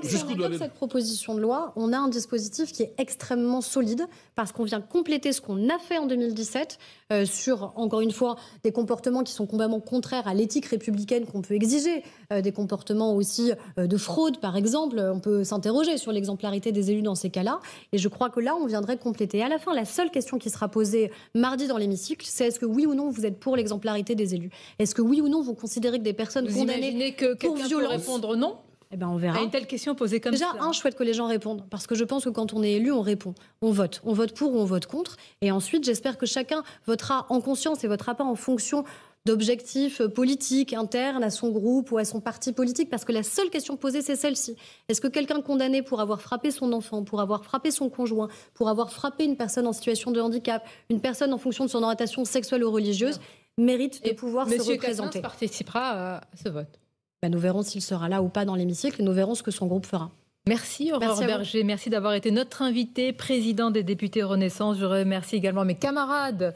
jusqu'où doit aller cette proposition de loi? On a un dispositif qui est extrêmement solide parce qu'on vient compléter ce qu'on a fait en 2017 sur, encore une fois, des comportements qui sont complètement contraires à l'éthique républicaine qu'on peut exiger, des comportements aussi de fraude, par exemple. On peut s'interroger sur l'exemplarité des élus dans ces cas-là. Et je crois que là, on viendrait compléter. À la fin, la seule question qui sera posée mardi dans l'hémicycle, c'est est-ce que oui ou non vous êtes pour l'exemplarité des élus? Est-ce que oui ou non vous considérez que des personnes condamnées que pour violence... peut répondre non? Eh ben on verra. À une telle question posée comme ça. Déjà, je souhaite que les gens répondent. Parce que je pense que quand on est élu, on répond. On vote. On vote pour ou on vote contre. Et ensuite, j'espère que chacun votera en conscience et votera pas en fonction d'objectifs politiques internes à son groupe ou à son parti politique, parce que la seule question posée, c'est celle-ci. Est-ce que quelqu'un condamné pour avoir frappé son enfant, pour avoir frappé son conjoint, pour avoir frappé une personne en situation de handicap, une personne en fonction de son orientation sexuelle ou religieuse, mérite de pouvoir se représenter? Monsieur Quatennens participera à ce vote. Nous verrons s'il sera là ou pas dans l'hémicycle et nous verrons ce que son groupe fera. Merci Aurore Berger, merci d'avoir été notre invité, président des députés Renaissance. Je remercie également mes camarades,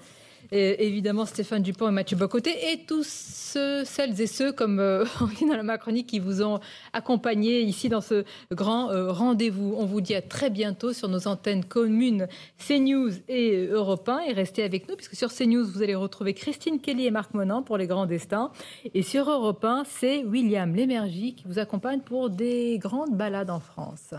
et évidemment Stéphane Dupont et Mathieu Bocoté, et tous celles et ceux, comme on dit dans la Macronie, qui vous ont accompagné ici dans ce grand rendez-vous. On vous dit à très bientôt sur nos antennes communes CNews et Europe 1, et restez avec nous, puisque sur CNews, vous allez retrouver Christine Kelly et Marc Monan pour Les Grands Destins, et sur Europe 1, c'est William Lémergie qui vous accompagne pour des grandes balades en France.